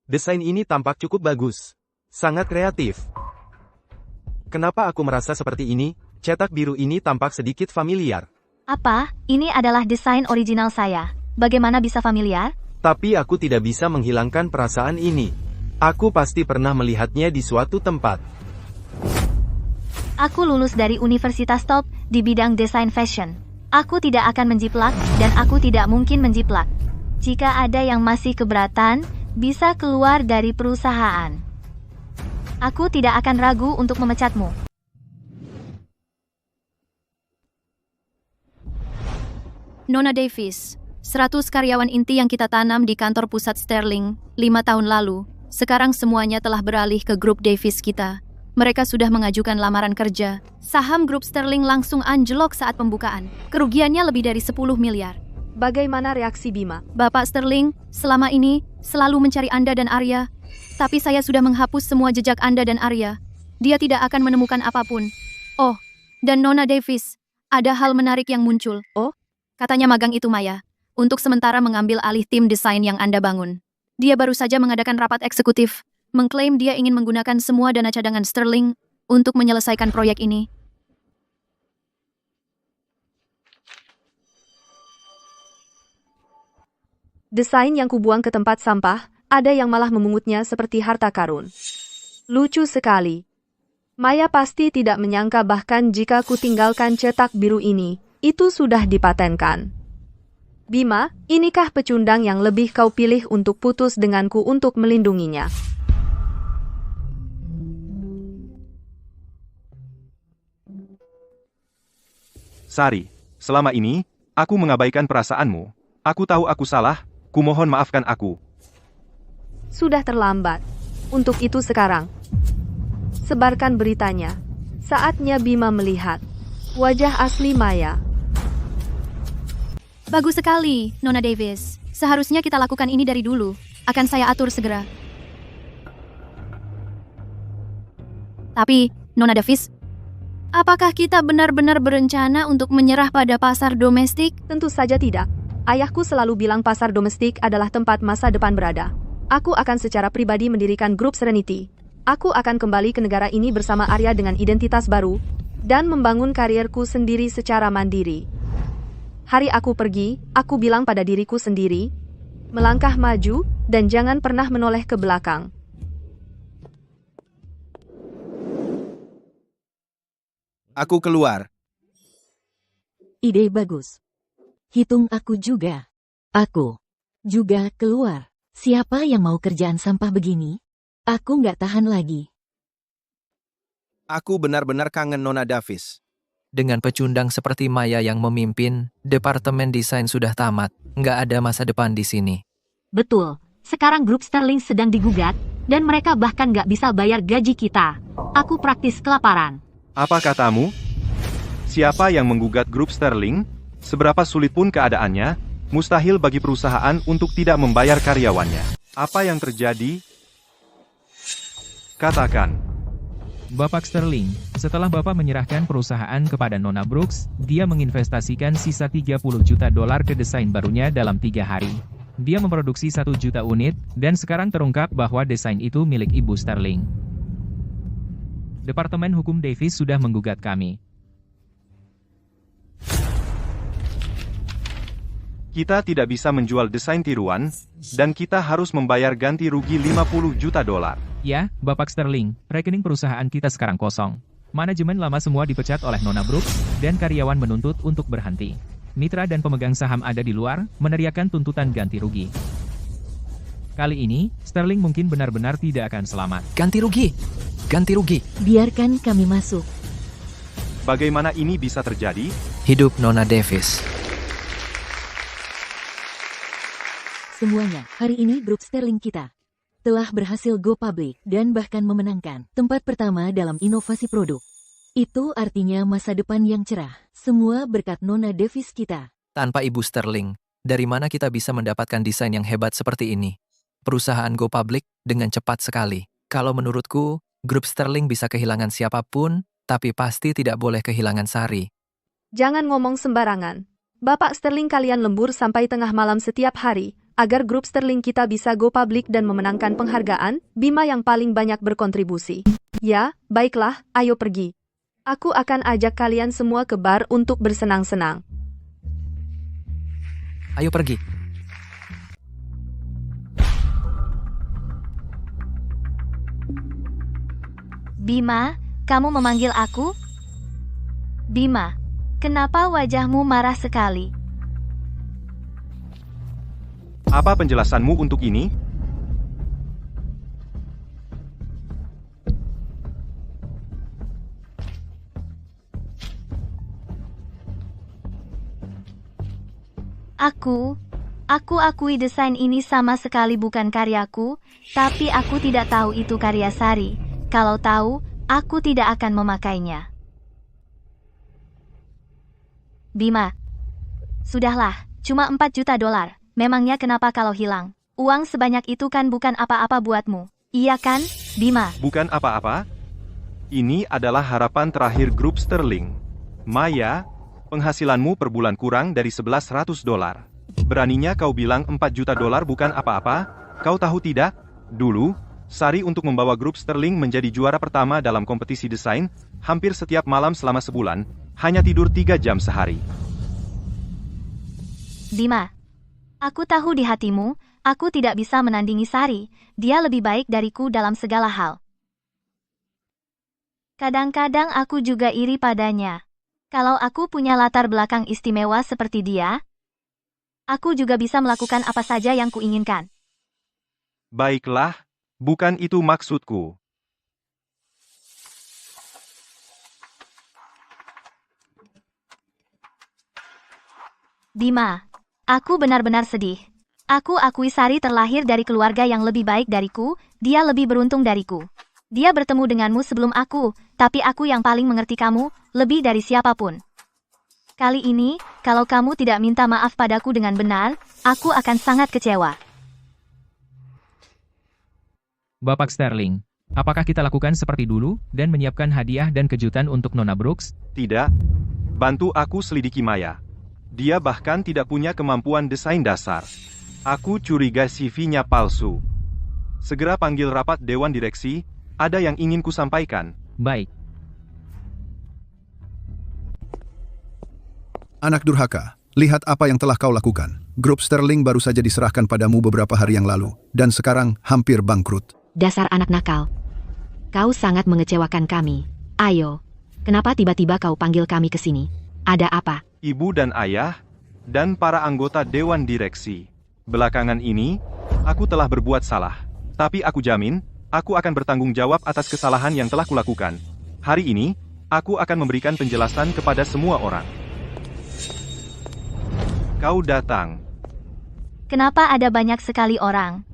Desain ini tampak cukup bagus. Sangat kreatif. Kenapa aku merasa seperti ini? Cetak biru ini tampak sedikit familiar. Apa? Ini adalah desain original saya. Bagaimana bisa familiar? Tapi aku tidak bisa menghilangkan perasaan ini. Aku pasti pernah melihatnya di suatu tempat. Aku lulus dari universitas top di bidang desain fashion. Aku tidak akan menjiplak, dan aku tidak mungkin menjiplak. Jika ada yang masih keberatan, bisa keluar dari perusahaan. Aku tidak akan ragu untuk memecatmu. Nona Davis, 100 karyawan inti yang kita tanam di kantor pusat Sterling 5 tahun lalu, sekarang semuanya telah beralih ke grup Davis kita. Mereka sudah mengajukan lamaran kerja. Saham grup Sterling langsung anjlok saat pembukaan. Kerugiannya lebih dari 10 miliar. Bagaimana reaksi Bima? Bapak Sterling, selama ini selalu mencari Anda dan Arya. Tapi saya sudah menghapus semua jejak Anda dan Arya. Dia tidak akan menemukan apapun. Oh, dan Nona Davis, ada hal menarik yang muncul. Oh? Katanya magang itu Maya, untuk sementara mengambil alih tim desain yang Anda bangun. Dia baru saja mengadakan rapat eksekutif, mengklaim dia ingin menggunakan semua dana cadangan Sterling untuk menyelesaikan proyek ini. Desain yang kubuang ke tempat sampah, ada yang malah memungutnya seperti harta karun. Lucu sekali. Maya pasti tidak menyangka bahkan jika ku tinggalkan cetak biru ini, itu sudah dipatenkan. Bima, inikah pecundang yang lebih kau pilih untuk putus denganku untuk melindunginya? Sari, selama ini, aku mengabaikan perasaanmu. Aku tahu aku salah, kumohon maafkan aku. Sudah terlambat. Untuk itu sekarang, sebarkan beritanya. Saatnya Bima melihat wajah asli Maya. Bagus sekali, Nona Davis. Seharusnya kita lakukan ini dari dulu. Akan saya atur segera. Tapi, Nona Davis, apakah kita benar-benar berencana untuk menyerah pada pasar domestik? Tentu saja tidak. Ayahku selalu bilang pasar domestik adalah tempat masa depan berada. Aku akan secara pribadi mendirikan grup Serenity. Aku akan kembali ke negara ini bersama Arya dengan identitas baru, dan membangun karierku sendiri secara mandiri. Hari aku pergi, aku bilang pada diriku sendiri, melangkah maju, dan jangan pernah menoleh ke belakang. Aku keluar. Ide bagus. Hitung aku juga. Aku juga keluar. Siapa yang mau kerjaan sampah begini? Aku nggak tahan lagi. Aku benar-benar kangen Nona Davis. Dengan pecundang seperti Maya yang memimpin, departemen desain sudah tamat. Nggak ada masa depan di sini. Betul. Sekarang grup Sterling sedang digugat, dan mereka bahkan nggak bisa bayar gaji kita. Aku praktis kelaparan. Apa katamu? Siapa yang menggugat grup Sterling? Seberapa sulit pun keadaannya, mustahil bagi perusahaan untuk tidak membayar karyawannya. Apa yang terjadi? Katakan. Bapak Sterling, setelah Bapak menyerahkan perusahaan kepada Nona Brooks, dia menginvestasikan sisa 30 juta dolar ke desain barunya dalam 3 hari. Dia memproduksi 1 juta unit, dan sekarang terungkap bahwa desain itu milik Ibu Sterling. Departemen Hukum Davis sudah menggugat kami. Kita tidak bisa menjual desain tiruan, dan kita harus membayar ganti rugi 50 juta dolar. Ya, Bapak Sterling, rekening perusahaan kita sekarang kosong. Manajemen lama semua dipecat oleh Nona Brooks, dan karyawan menuntut untuk berhenti. Mitra dan pemegang saham ada di luar, meneriakkan tuntutan ganti rugi. Kali ini, Sterling mungkin benar-benar tidak akan selamat. Ganti rugi! Ganti rugi! Biarkan kami masuk. Bagaimana ini bisa terjadi? Hidup Nona Davis. Semuanya, hari ini grup Sterling kita telah berhasil go public dan bahkan memenangkan tempat pertama dalam inovasi produk. Itu artinya masa depan yang cerah. Semua berkat Nona Davis kita. Tanpa Ibu Sterling, dari mana kita bisa mendapatkan desain yang hebat seperti ini? Perusahaan go public dengan cepat sekali. Kalau menurutku, grup Sterling bisa kehilangan siapapun, tapi pasti tidak boleh kehilangan Sari. Jangan ngomong sembarangan. Bapak Sterling kalian lembur sampai tengah malam setiap hari, agar grup Sterling kita bisa go public dan memenangkan penghargaan, Bima yang paling banyak berkontribusi. Ya, baiklah, ayo pergi. Aku akan ajak kalian semua ke bar untuk bersenang-senang. Ayo pergi. Bima, kamu memanggil aku? Bima, kenapa wajahmu marah sekali? Apa penjelasanmu untuk ini? Aku akui desain ini sama sekali bukan karyaku, tapi aku tidak tahu itu karya Sari. Kalau tahu, aku tidak akan memakainya. Bima, sudahlah, cuma 4 juta dolar. Memangnya kenapa kalau hilang? Uang sebanyak itu kan bukan apa-apa buatmu. Iya kan, Bima? Bukan apa-apa. Ini adalah harapan terakhir grup Sterling. Maya, penghasilanmu per bulan kurang dari 1.100 dolar. Beraninya kau bilang 4 juta dolar bukan apa-apa? Kau tahu tidak? Dulu, Sari untuk membawa grup Sterling menjadi juara pertama dalam kompetisi desain, hampir setiap malam selama sebulan, hanya tidur 3 jam sehari. Bima, aku tahu di hatimu, aku tidak bisa menandingi Sari, dia lebih baik dariku dalam segala hal. Kadang-kadang aku juga iri padanya. Kalau aku punya latar belakang istimewa seperti dia, aku juga bisa melakukan apa saja yang kuinginkan. Baiklah, bukan itu maksudku. Bima, aku benar-benar sedih. Aku akui Sari terlahir dari keluarga yang lebih baik dariku, dia lebih beruntung dariku. Dia bertemu denganmu sebelum aku, tapi aku yang paling mengerti kamu, lebih dari siapapun. Kali ini, kalau kamu tidak minta maaf padaku dengan benar, aku akan sangat kecewa. Bapak Sterling, apakah kita lakukan seperti dulu, dan menyiapkan hadiah dan kejutan untuk Nona Brooks? Tidak. Bantu aku selidiki Maya. Dia bahkan tidak punya kemampuan desain dasar. Aku curiga CV-nya palsu. Segera panggil rapat Dewan Direksi, ada yang ingin kusampaikan. Baik. Anak durhaka, lihat apa yang telah kau lakukan. Grup Sterling baru saja diserahkan padamu beberapa hari yang lalu, dan sekarang hampir bangkrut. Dasar anak nakal. Kau sangat mengecewakan kami. Ayo, kenapa tiba-tiba kau panggil kami ke sini? Ada apa? Ibu dan ayah, dan para anggota Dewan Direksi. Belakangan ini, aku telah berbuat salah. Tapi aku jamin, aku akan bertanggung jawab atas kesalahan yang telah kulakukan. Hari ini, aku akan memberikan penjelasan kepada semua orang. Kau datang. Kenapa ada banyak sekali orang?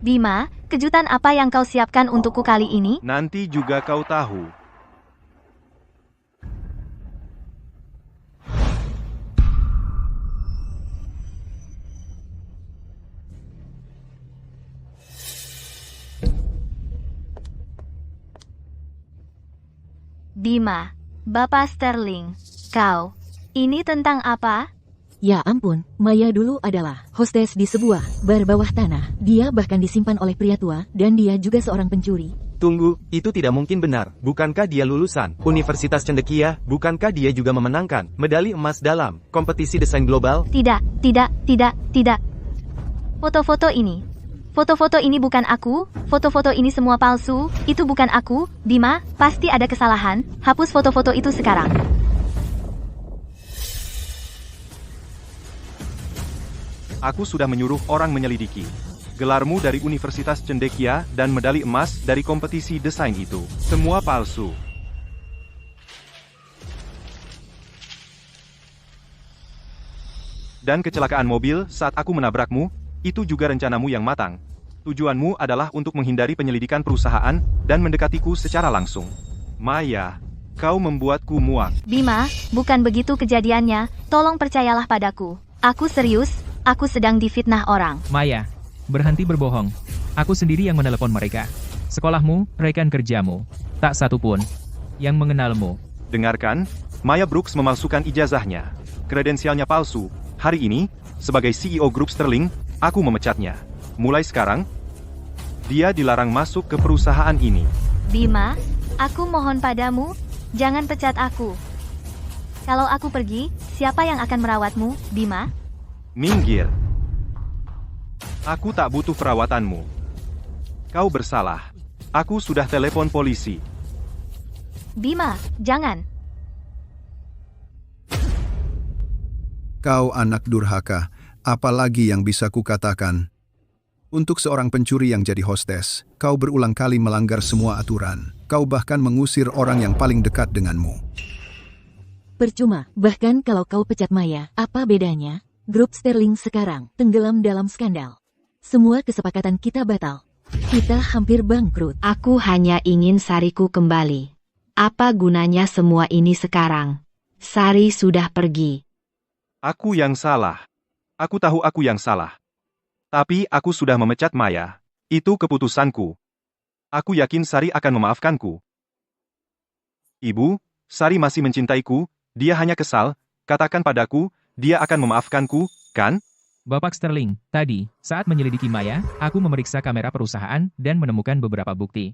Bima, kejutan apa yang kau siapkan untukku kali ini? Nanti juga kau tahu. Bima, Bapak Sterling, kau. Ini tentang apa? Ya ampun, Maya dulu adalah hostess di sebuah bar bawah tanah. Dia bahkan disimpan oleh pria tua, dan dia juga seorang pencuri. Tunggu, itu tidak mungkin benar. Bukankah dia lulusan Universitas Cendekia? Bukankah dia juga memenangkan medali emas dalam kompetisi desain global? Tidak, tidak, tidak, tidak. Foto-foto ini. Foto-foto ini bukan aku, foto-foto ini semua palsu, itu bukan aku, Bima, pasti ada kesalahan, hapus foto-foto itu sekarang. Aku sudah menyuruh orang menyelidiki gelarmu dari Universitas Cendekia dan medali emas dari kompetisi desain itu. Semua palsu. Dan kecelakaan mobil saat aku menabrakmu, itu juga rencanamu yang matang. Tujuanmu adalah untuk menghindari penyelidikan perusahaan dan mendekatiku secara langsung. Maya, kau membuatku muak. Bima, bukan begitu kejadiannya, tolong percayalah padaku. Aku serius, aku sedang difitnah orang. Maya, berhenti berbohong. Aku sendiri yang menelepon mereka. Sekolahmu, rekan kerjamu. Tak satu pun yang mengenalmu. Dengarkan, Maya Brooks memalsukan ijazahnya. Kredensialnya palsu. Hari ini, sebagai CEO grup Sterling, aku memecatnya. Mulai sekarang, dia dilarang masuk ke perusahaan ini. Bima, aku mohon padamu, jangan pecat aku. Kalau aku pergi, siapa yang akan merawatmu, Bima? Minggir. Aku tak butuh perawatanmu. Kau bersalah. Aku sudah telepon polisi. Bima, jangan. Kau anak durhaka, apalagi yang bisa kukatakan? Untuk seorang pencuri yang jadi hostes, kau berulang kali melanggar semua aturan. Kau bahkan mengusir orang yang paling dekat denganmu. Percuma, bahkan kalau kau pecat Maya, apa bedanya? Grup Sterling sekarang tenggelam dalam skandal. Semua kesepakatan kita batal. Kita hampir bangkrut. Aku hanya ingin Sariku kembali. Apa gunanya semua ini sekarang? Sari sudah pergi. Aku yang salah. Aku tahu aku yang salah. Tapi aku sudah memecat Maya. Itu keputusanku. Aku yakin Sari akan memaafkanku. Ibu, Sari masih mencintaiku, dia hanya kesal, katakan padaku, dia akan memaafkanku, kan? Bapak Sterling, tadi, saat menyelidiki Maya, aku memeriksa kamera perusahaan dan menemukan beberapa bukti.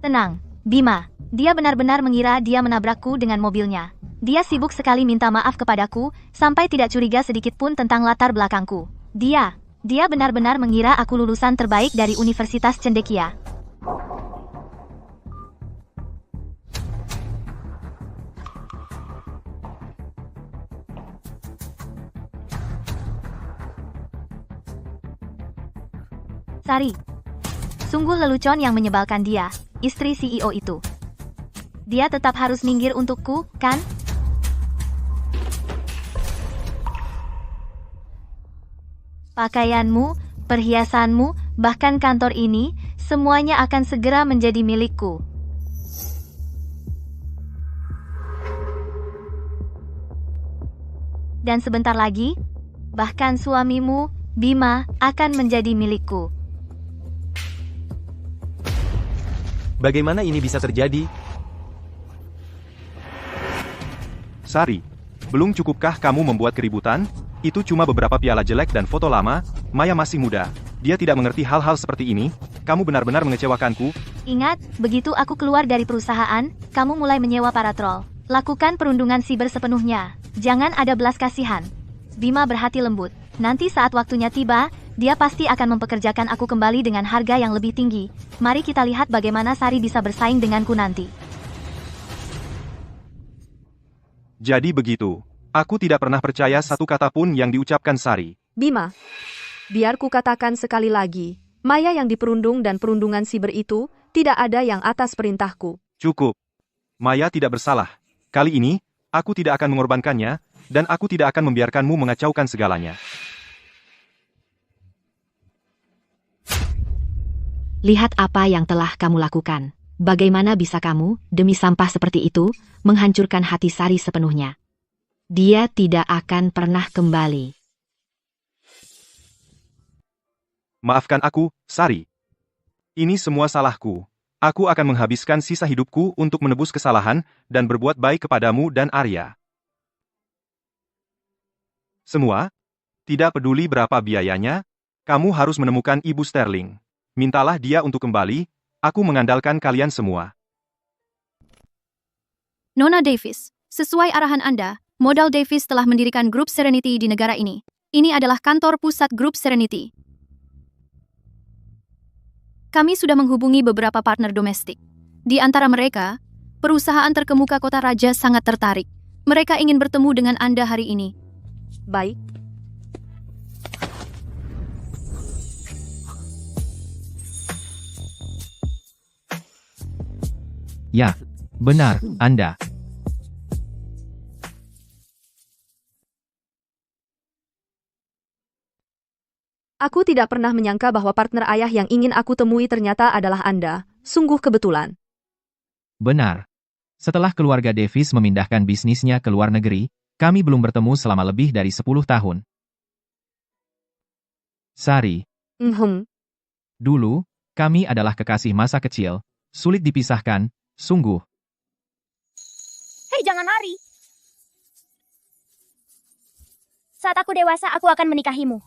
Tenang, Bima. Dia benar-benar mengira dia menabrakku dengan mobilnya. Dia sibuk sekali minta maaf kepadaku, sampai tidak curiga sedikit pun tentang latar belakangku. Dia benar-benar mengira aku lulusan terbaik dari Universitas Cendekia. Sari. Sungguh lelucon yang menyebalkan dia, istri CEO itu. Dia tetap harus minggir untukku, kan? Pakaianmu, perhiasanmu, bahkan kantor ini, semuanya akan segera menjadi milikku. Dan sebentar lagi, bahkan suamimu, Bima, akan menjadi milikku. Bagaimana ini bisa terjadi? Sari, belum cukupkah kamu membuat keributan? Itu cuma beberapa piala jelek dan foto lama. Maya masih muda. Dia tidak mengerti hal-hal seperti ini. Kamu benar-benar mengecewakanku. Ingat, begitu aku keluar dari perusahaan, kamu mulai menyewa para troll. Lakukan perundungan siber sepenuhnya. Jangan ada belas kasihan. Bima berhati lembut. Nanti saat waktunya tiba, dia pasti akan mempekerjakan aku kembali dengan harga yang lebih tinggi. Mari kita lihat bagaimana Sari bisa bersaing denganku nanti. Jadi begitu. Aku tidak pernah percaya satu kata pun yang diucapkan Sari. Bima, biar ku katakan sekali lagi, Maya yang diperundung dan perundungan siber itu, tidak ada yang atas perintahku. Cukup. Maya tidak bersalah. Kali ini, aku tidak akan mengorbankannya, dan aku tidak akan membiarkanmu mengacaukan segalanya. Lihat apa yang telah kamu lakukan. Bagaimana bisa kamu, demi sampah seperti itu, menghancurkan hati Sari sepenuhnya? Dia tidak akan pernah kembali. Maafkan aku, Sari. Ini semua salahku. Aku akan menghabiskan sisa hidupku untuk menebus kesalahan dan berbuat baik kepadamu dan Arya. Semua? Tidak peduli berapa biayanya, Kamu harus menemukan Ibu Sterling. Mintalah dia untuk kembali, aku mengandalkan kalian semua. Nona Davis, sesuai arahan Anda, Modal Davis telah mendirikan grup Serenity di negara ini. Ini adalah kantor pusat grup Serenity. Kami sudah menghubungi beberapa partner domestik. Di antara mereka, perusahaan terkemuka kota raja sangat tertarik. Mereka ingin bertemu dengan Anda hari ini. Baik. Ya, benar, Anda. Aku tidak pernah menyangka bahwa partner ayah yang ingin aku temui ternyata adalah Anda. Sungguh kebetulan. Benar. Setelah keluarga Davis memindahkan bisnisnya ke luar negeri, kami belum bertemu selama lebih dari 10 tahun. Sari, dulu, kami adalah kekasih masa kecil, sulit dipisahkan, sungguh. Hei, jangan lari. Saat aku dewasa, aku akan menikahimu.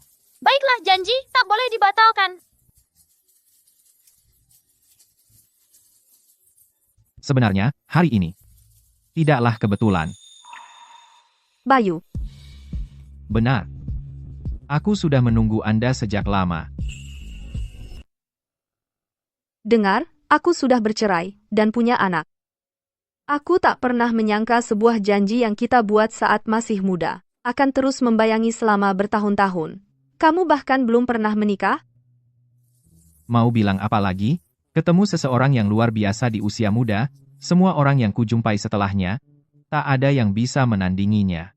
Baiklah, janji tak boleh dibatalkan. Sebenarnya, hari ini. Tidaklah kebetulan. Bayu. Benar. Aku sudah menunggu Anda sejak lama. Dengar, aku sudah bercerai dan punya anak. Aku tak pernah menyangka sebuah janji yang kita buat saat masih muda akan terus membayangi selama bertahun-tahun. Kamu bahkan belum pernah menikah? Mau bilang apa lagi? Ketemu seseorang yang luar biasa di usia muda, semua orang yang kujumpai setelahnya, tak ada yang bisa menandinginya.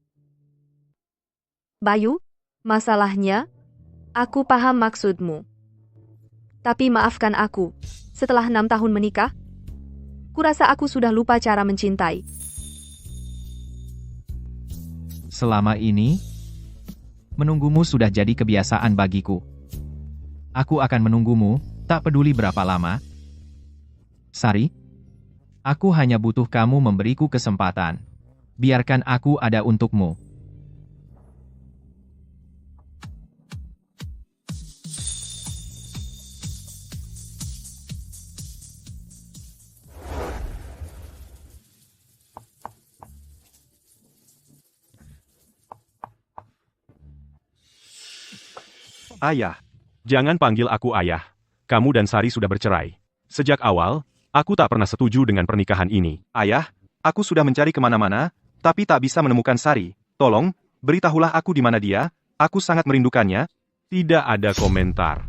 Bayu, masalahnya, aku paham maksudmu. Tapi maafkan aku, setelah 6 tahun menikah, kurasa aku sudah lupa cara mencintai. Selama ini, menunggumu sudah jadi kebiasaan bagiku. Aku akan menunggumu, tak peduli berapa lama. Sari, aku hanya butuh kamu memberiku kesempatan. Biarkan aku ada untukmu. Ayah, jangan panggil aku ayah. Kamu dan Sari sudah bercerai. Sejak awal, aku tak pernah setuju dengan pernikahan ini. Ayah, aku sudah mencari kemana-mana, tapi tak bisa menemukan Sari. Tolong, beritahulah aku di mana dia, aku sangat merindukannya. Tidak ada komentar.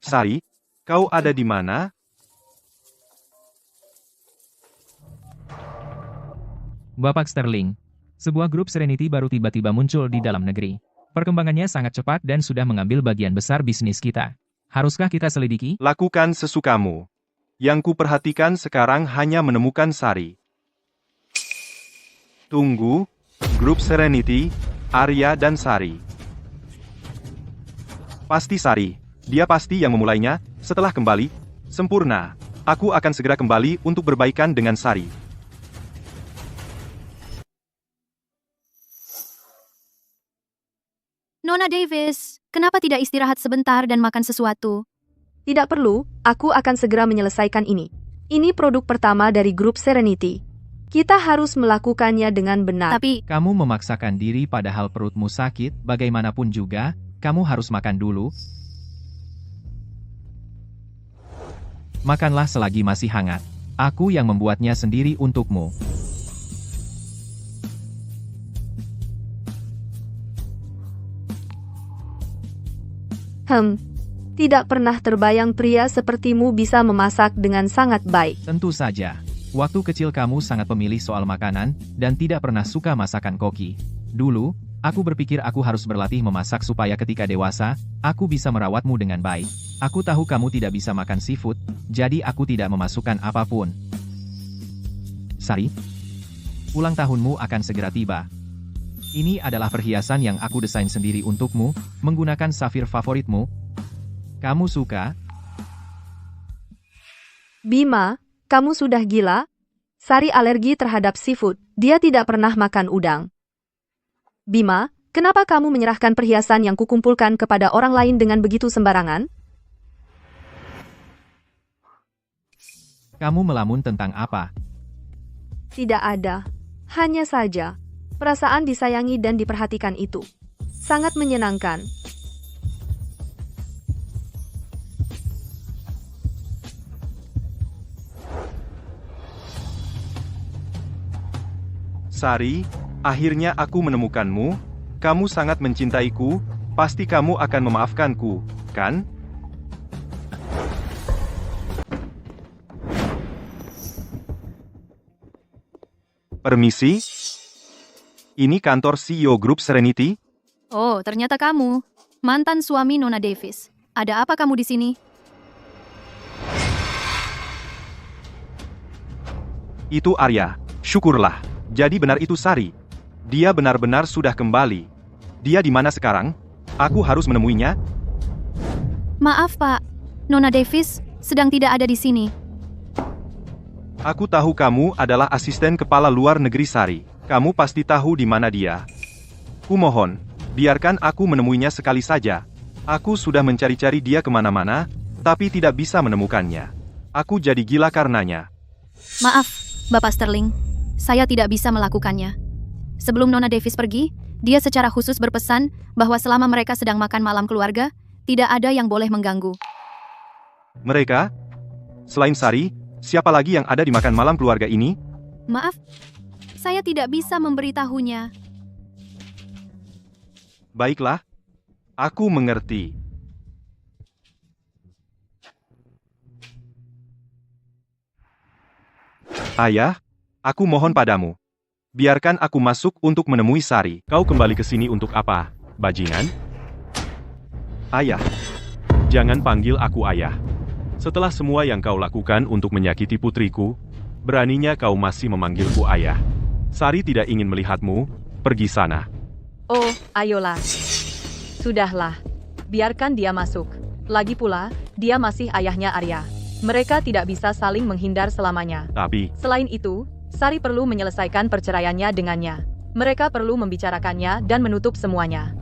Sari, kau ada di mana? Bapak Sterling, sebuah grup Serenity baru tiba-tiba muncul di dalam negeri. Perkembangannya sangat cepat dan sudah mengambil bagian besar bisnis kita. Haruskah kita selidiki? Lakukan sesukamu. Yang kuperhatikan sekarang hanya menemukan Sari. Tunggu, grup Serenity, Arya dan Sari. Pasti Sari, dia pasti yang memulainya. Setelah kembali, sempurna. Aku akan segera kembali untuk berbaikan dengan Sari. Nona Davis, kenapa tidak istirahat sebentar dan makan sesuatu? Tidak perlu, aku akan segera menyelesaikan ini. Ini produk pertama dari grup Serenity. Kita harus melakukannya dengan benar. Tapi, kamu memaksakan diri padahal perutmu sakit, bagaimanapun juga, kamu harus makan dulu. Makanlah selagi masih hangat. Aku yang membuatnya sendiri untukmu. Tidak pernah terbayang pria sepertimu bisa memasak dengan sangat baik. Tentu saja. Waktu kecil kamu sangat pemilih soal makanan, dan tidak pernah suka masakan koki. Dulu, aku berpikir aku harus berlatih memasak supaya ketika dewasa, aku bisa merawatmu dengan baik. Aku tahu kamu tidak bisa makan seafood, jadi aku tidak memasukkan apapun. Sari, ulang tahunmu akan segera tiba. Ini adalah perhiasan yang aku desain sendiri untukmu, menggunakan safir favoritmu. Kamu suka? Bima, kamu sudah gila? Sari alergi terhadap seafood. Dia tidak pernah makan udang. Bima, kenapa kamu menyerahkan perhiasan yang kukumpulkan kepada orang lain dengan begitu sembarangan? Kamu melamun tentang apa? Tidak ada. Hanya saja, perasaan disayangi dan diperhatikan itu sangat menyenangkan. Sari, akhirnya aku menemukanmu. Kamu sangat mencintaiku, pasti kamu akan memaafkanku, kan? Permisi? Ini kantor CEO Grup Serenity? Oh, ternyata kamu. Mantan suami Nona Davis. Ada apa kamu di sini? Itu Arya. Syukurlah. Jadi benar itu Sari. Dia benar-benar sudah kembali. Dia di mana sekarang? Aku harus menemuinya. Maaf, Pak. Nona Davis sedang tidak ada di sini. Aku tahu kamu adalah asisten kepala luar negeri Sari. Kamu pasti tahu di mana dia. Kumohon, biarkan aku menemuinya sekali saja. Aku sudah mencari-cari dia kemana-mana, tapi tidak bisa menemukannya. Aku jadi gila karenanya. Maaf, Bapak Sterling. Saya tidak bisa melakukannya. Sebelum Nona Davis pergi, dia secara khusus berpesan bahwa selama mereka sedang makan malam keluarga, tidak ada yang boleh mengganggu. Mereka? Selain Sari, siapa lagi yang ada di makan malam keluarga ini? Maaf, saya tidak bisa memberitahunya. Baiklah, aku mengerti. Ayah, aku mohon padamu. Biarkan aku masuk untuk menemui Sari. Kau kembali ke sini untuk apa, bajingan? Ayah. Jangan panggil aku ayah. Setelah semua yang kau lakukan untuk menyakiti putriku, beraninya kau masih memanggilku ayah. Sari tidak ingin melihatmu. Pergi sana. Oh, ayolah. Sudahlah. Biarkan dia masuk. Lagi pula, dia masih ayahnya Arya. Mereka tidak bisa saling menghindar selamanya. Tapi, selain itu, Sari perlu menyelesaikan perceraiannya dengannya. Mereka perlu membicarakannya dan menutup semuanya.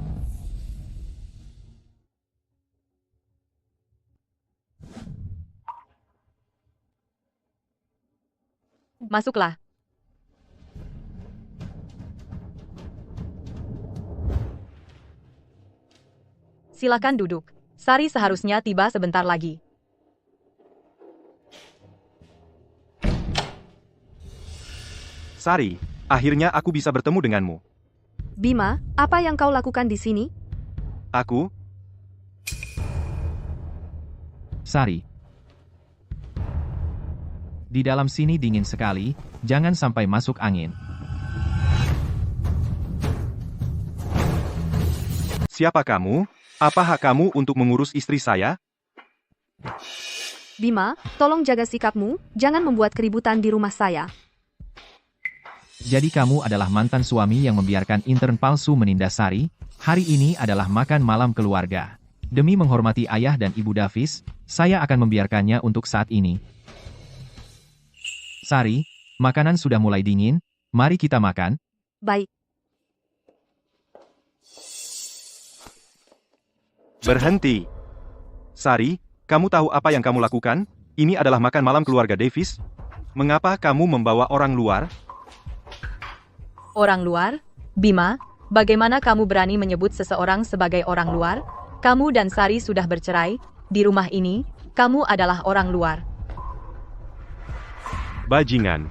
Masuklah. Silakan duduk. Sari seharusnya tiba sebentar lagi. Sari, akhirnya aku bisa bertemu denganmu. Bima, apa yang kau lakukan di sini? Aku? Sari. Di dalam sini dingin sekali, jangan sampai masuk angin. Siapa kamu? Apa hak kamu untuk mengurus istri saya? Bima, tolong jaga sikapmu, jangan membuat keributan di rumah saya. Jadi kamu adalah mantan suami yang membiarkan intern palsu menindas Sari. Hari ini adalah makan malam keluarga. Demi menghormati ayah dan ibu Davis, saya akan membiarkannya untuk saat ini. Sari, makanan sudah mulai dingin, mari kita makan. Baik. Berhenti. Sari, kamu tahu apa yang kamu lakukan? Ini adalah makan malam keluarga Davis. Mengapa kamu membawa orang luar? Orang luar? Bima, bagaimana kamu berani menyebut seseorang sebagai orang luar? Kamu dan Sari sudah bercerai. Di rumah ini, kamu adalah orang luar. Bajingan.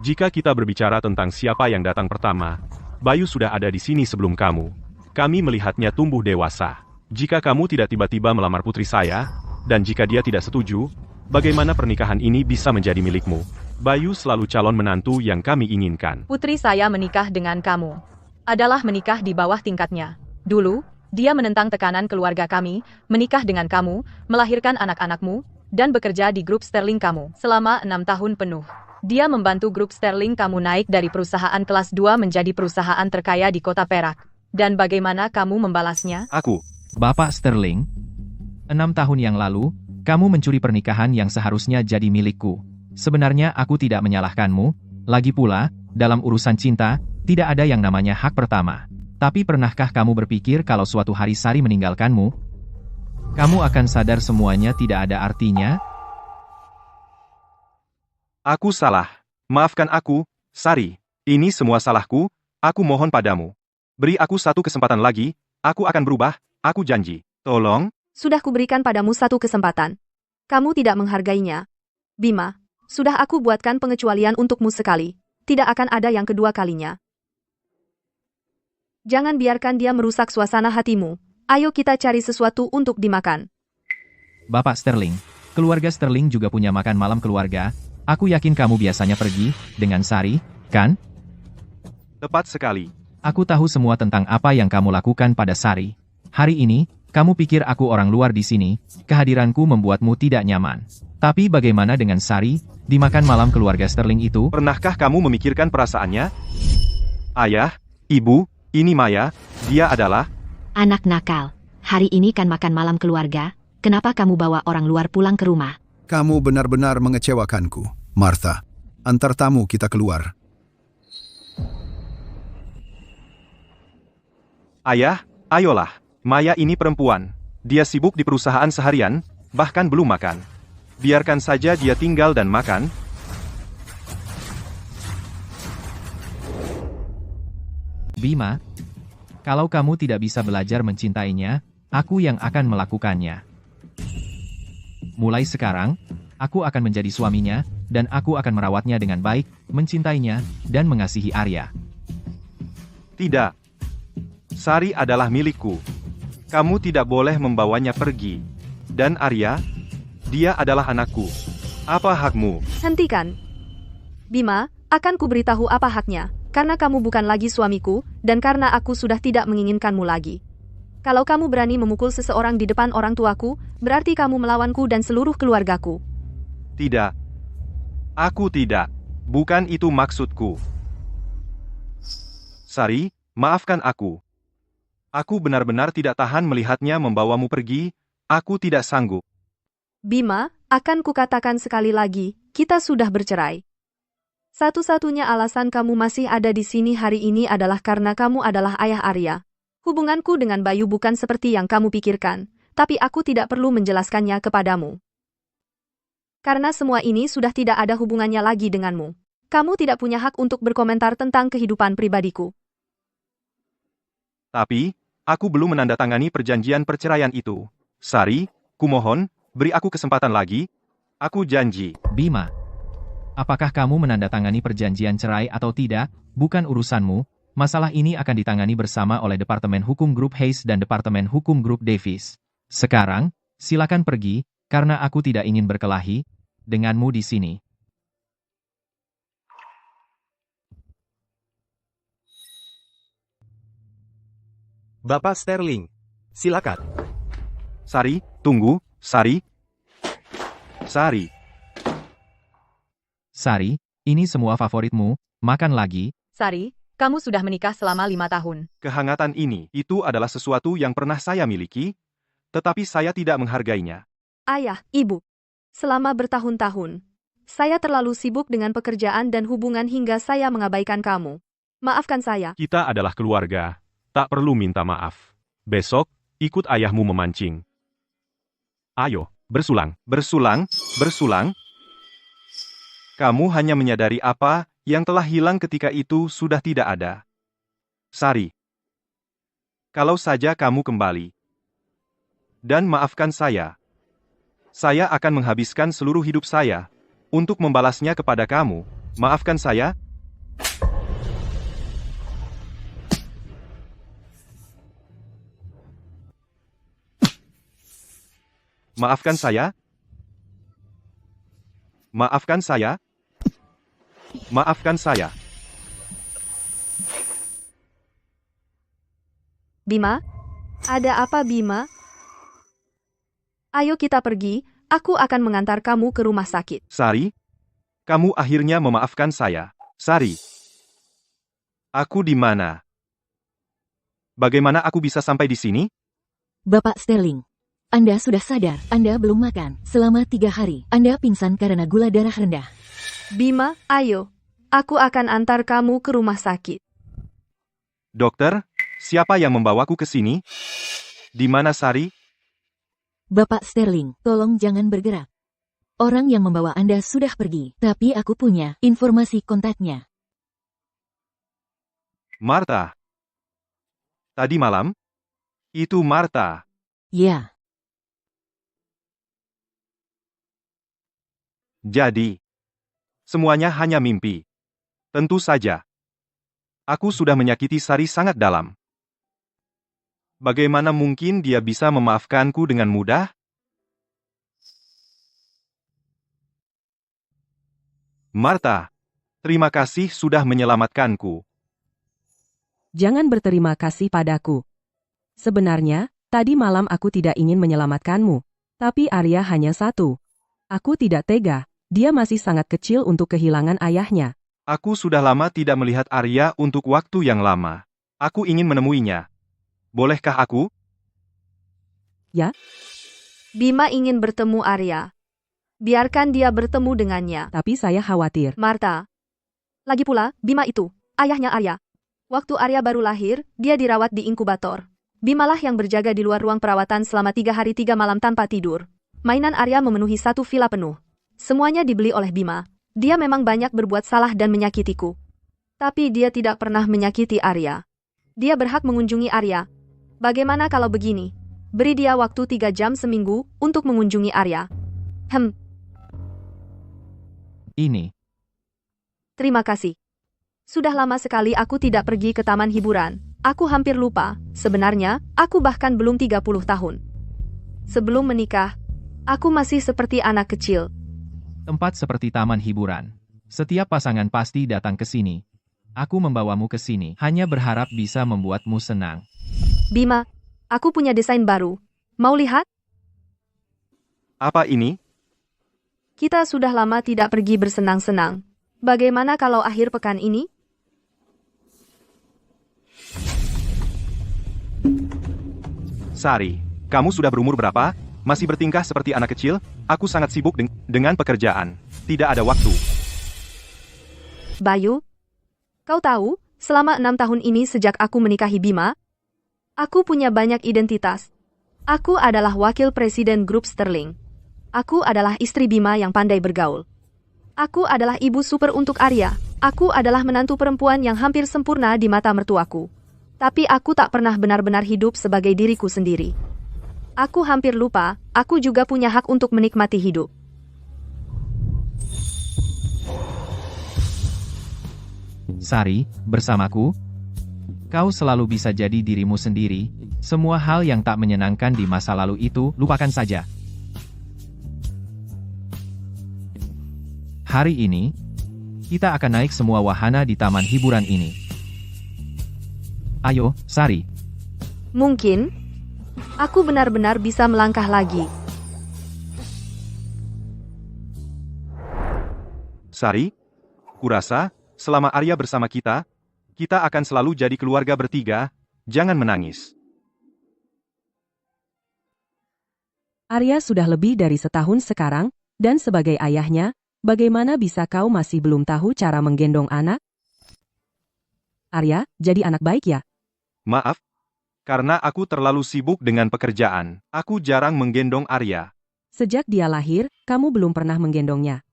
Jika kita berbicara tentang siapa yang datang pertama, Bayu sudah ada di sini sebelum kamu. Kami melihatnya tumbuh dewasa. Jika kamu tidak tiba-tiba melamar putri saya, dan jika dia tidak setuju, bagaimana pernikahan ini bisa menjadi milikmu? Bayu selalu calon menantu yang kami inginkan. Putri saya menikah dengan kamu. Adalah menikah di bawah tingkatnya. Dulu, dia menentang tekanan keluarga kami, menikah dengan kamu, melahirkan anak-anakmu, dan bekerja di grup Sterling kamu selama 6 tahun penuh. Dia membantu grup Sterling kamu naik dari perusahaan kelas 2 menjadi perusahaan terkaya di kota Perak. Dan bagaimana kamu membalasnya? Aku. Bapak Sterling, 6 tahun yang lalu, kamu mencuri pernikahan yang seharusnya jadi milikku. Sebenarnya aku tidak menyalahkanmu, lagi pula, dalam urusan cinta, tidak ada yang namanya hak pertama. Tapi pernahkah kamu berpikir kalau suatu hari Sari meninggalkanmu? Kamu akan sadar semuanya tidak ada artinya? Aku salah. Maafkan aku, Sari. Ini semua salahku, aku mohon padamu. Beri aku satu kesempatan lagi, aku akan berubah, aku janji. Tolong. Sudah kuberikan padamu satu kesempatan. Kamu tidak menghargainya. Bima, sudah aku buatkan pengecualian untukmu sekali. Tidak akan ada yang kedua kalinya. Jangan biarkan dia merusak suasana hatimu. Ayo kita cari sesuatu untuk dimakan. Bapak Sterling, keluarga Sterling juga punya makan malam keluarga. Aku yakin kamu biasanya pergi dengan Sari, kan? Tepat sekali. Aku tahu semua tentang apa yang kamu lakukan pada Sari. Hari ini, kamu pikir aku orang luar di sini, kehadiranku membuatmu tidak nyaman. Tapi bagaimana dengan Sari, di makan malam keluarga Sterling itu? Pernahkah kamu memikirkan perasaannya? Ayah, Ibu, ini Maya, dia adalah... Anak nakal, hari ini kan makan malam keluarga, kenapa kamu bawa orang luar pulang ke rumah? Kamu benar-benar mengecewakanku, Martha. Antar tamu kita keluar. Ayah, ayolah. Maya ini perempuan. Dia sibuk di perusahaan seharian, bahkan belum makan. Biarkan saja dia tinggal dan makan. Bima, kalau kamu tidak bisa belajar mencintainya, aku yang akan melakukannya. Mulai sekarang, aku akan menjadi suaminya, dan aku akan merawatnya dengan baik, mencintainya, dan mengasihi Arya. Tidak. Sari adalah milikku. Kamu tidak boleh membawanya pergi. Dan Arya, dia adalah anakku. Apa hakmu? Hentikan. Bima, akan kuberitahu apa haknya, karena kamu bukan lagi suamiku, dan karena aku sudah tidak menginginkanmu lagi. Kalau kamu berani memukul seseorang di depan orang tuaku, berarti kamu melawanku dan seluruh keluargaku. Tidak. Aku tidak. Bukan itu maksudku. Sari, maafkan aku. Aku benar-benar tidak tahan melihatnya membawamu pergi, aku tidak sanggup. Bima, akan kukatakan sekali lagi, kita sudah bercerai. Satu-satunya alasan kamu masih ada di sini hari ini adalah karena kamu adalah ayah Arya. Hubunganku dengan Bayu bukan seperti yang kamu pikirkan, tapi aku tidak perlu menjelaskannya kepadamu. Karena semua ini sudah tidak ada hubungannya lagi denganmu. Kamu tidak punya hak untuk berkomentar tentang kehidupan pribadiku. Tapi, aku belum menandatangani perjanjian perceraian itu. Sari, kumohon, beri aku kesempatan lagi. Aku janji. Bima, apakah kamu menandatangani perjanjian cerai atau tidak, bukan urusanmu. Masalah ini akan ditangani bersama oleh Departemen Hukum Grup Hayes dan Departemen Hukum Grup Davis. Sekarang, silakan pergi, karena aku tidak ingin berkelahi denganmu di sini. Bapak Sterling, silakan. Sari, tunggu, Sari. Sari. Sari, ini semua favoritmu, makan lagi. Sari, kamu sudah menikah selama 5 tahun. Kehangatan ini, itu adalah sesuatu yang pernah saya miliki, tetapi saya tidak menghargainya. Ayah, Ibu, selama bertahun-tahun, saya terlalu sibuk dengan pekerjaan dan hubungan hingga saya mengabaikan kamu. Maafkan saya. Kita adalah keluarga, tak perlu minta maaf. Besok, ikut ayahmu memancing. Ayo, bersulang, bersulang, bersulang. Kamu hanya menyadari apa yang telah hilang ketika itu sudah tidak ada. Sari, kalau saja kamu kembali dan maafkan saya akan menghabiskan seluruh hidup saya untuk membalasnya kepada kamu. Maafkan saya. Maafkan saya. Maafkan saya. Maafkan saya. Bima? Ada apa, Bima? Ayo kita pergi, aku akan mengantar kamu ke rumah sakit. Sari, kamu akhirnya memaafkan saya. Sari, aku di mana? Bagaimana aku bisa sampai di sini? Bapak Sterling, Anda sudah sadar, Anda belum makan selama 3 hari. Anda pingsan karena gula darah rendah. Bima, ayo. Aku akan antar kamu ke rumah sakit. Dokter, siapa yang membawaku ke sini? Di mana Sari? Bapak Sterling, tolong jangan bergerak. Orang yang membawa Anda sudah pergi, tapi aku punya informasi kontaknya. Martha. Tadi malam? Itu Martha. Ya, Jadi, semuanya hanya mimpi. Tentu saja. Aku sudah menyakiti Sari sangat dalam. Bagaimana mungkin dia bisa memaafkanku dengan mudah? Martha, terima kasih sudah menyelamatkanku. Jangan berterima kasih padaku. Sebenarnya, tadi malam aku tidak ingin menyelamatkanmu. Tapi Arya hanya satu. Aku tidak tega. Dia masih sangat kecil untuk kehilangan ayahnya. Aku sudah lama tidak melihat Arya untuk waktu yang lama. Aku ingin menemuinya. Bolehkah aku? Ya? Bima ingin bertemu Arya. Biarkan dia bertemu dengannya. Tapi saya khawatir. Martha. Lagi pula, Bima itu, ayahnya Arya. Waktu Arya baru lahir, dia dirawat di inkubator. Bimalah yang berjaga di luar ruang perawatan selama 3 hari 3 malam tanpa tidur. Mainan Arya memenuhi 1 villa penuh. Semuanya dibeli oleh Bima. Dia memang banyak berbuat salah dan menyakitiku. Tapi dia tidak pernah menyakiti Arya. Dia berhak mengunjungi Arya. Bagaimana kalau begini? Beri dia waktu 3 jam seminggu untuk mengunjungi Arya. Ini. Terima kasih. Sudah lama sekali aku tidak pergi ke taman hiburan. Aku hampir lupa. Sebenarnya, aku bahkan belum 30 tahun. Sebelum menikah, aku masih seperti anak kecil. Tempat seperti taman hiburan. Setiap pasangan pasti datang ke sini. Aku membawamu ke sini hanya berharap bisa membuatmu senang. Bima, aku punya desain baru. Mau lihat? Apa ini? Kita sudah lama tidak pergi bersenang-senang. Bagaimana kalau akhir pekan ini? Sari, kamu sudah berumur berapa? Masih bertingkah seperti anak kecil? Aku sangat sibuk dengan pekerjaan. Tidak ada waktu. Bayu, kau tahu, selama 6 tahun ini sejak aku menikahi Bima, aku punya banyak identitas. Aku adalah wakil presiden grup Sterling. Aku adalah istri Bima yang pandai bergaul. Aku adalah ibu super untuk Arya. Aku adalah menantu perempuan yang hampir sempurna di mata mertuaku. Tapi aku tak pernah benar-benar hidup sebagai diriku sendiri. Aku hampir lupa, aku juga punya hak untuk menikmati hidup. Sari, bersamaku, kau selalu bisa jadi dirimu sendiri. Semua hal yang tak menyenangkan di masa lalu itu, lupakan saja. Hari ini, kita akan naik semua wahana di taman hiburan ini. Ayo, Sari. Mungkin, aku benar-benar bisa melangkah lagi. Sari, kurasa, selama Arya bersama kita akan selalu jadi keluarga bertiga. Jangan menangis. Arya sudah lebih dari setahun sekarang, dan sebagai ayahnya, bagaimana bisa kau masih belum tahu cara menggendong anak? Arya, jadi anak baik ya? Maaf, karena aku terlalu sibuk dengan pekerjaan. Aku jarang menggendong Arya. Sejak dia lahir, kamu belum pernah menggendongnya.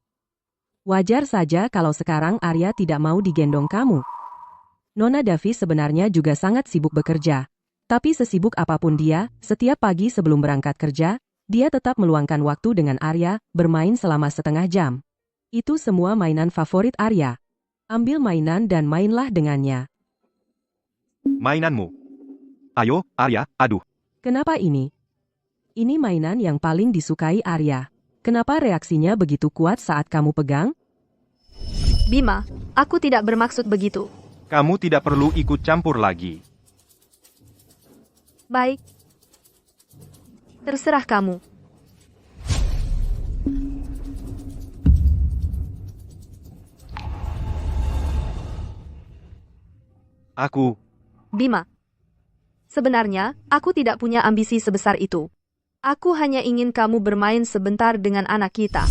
Wajar saja kalau sekarang Arya tidak mau digendong kamu. Nona Davis sebenarnya juga sangat sibuk bekerja. Tapi sesibuk apapun dia, setiap pagi sebelum berangkat kerja, dia tetap meluangkan waktu dengan Arya, bermain selama setengah jam. Itu semua mainan favorit Arya. Ambil mainan dan mainlah dengannya. Mainanmu. Ayo, Arya, aduh. Kenapa ini? Ini mainan yang paling disukai Arya. Kenapa reaksinya begitu kuat saat kamu pegang? Bima, aku tidak bermaksud begitu. Kamu tidak perlu ikut campur lagi. Baik. Terserah kamu. Bima. Sebenarnya, aku tidak punya ambisi sebesar itu. Aku hanya ingin kamu bermain sebentar dengan anak kita.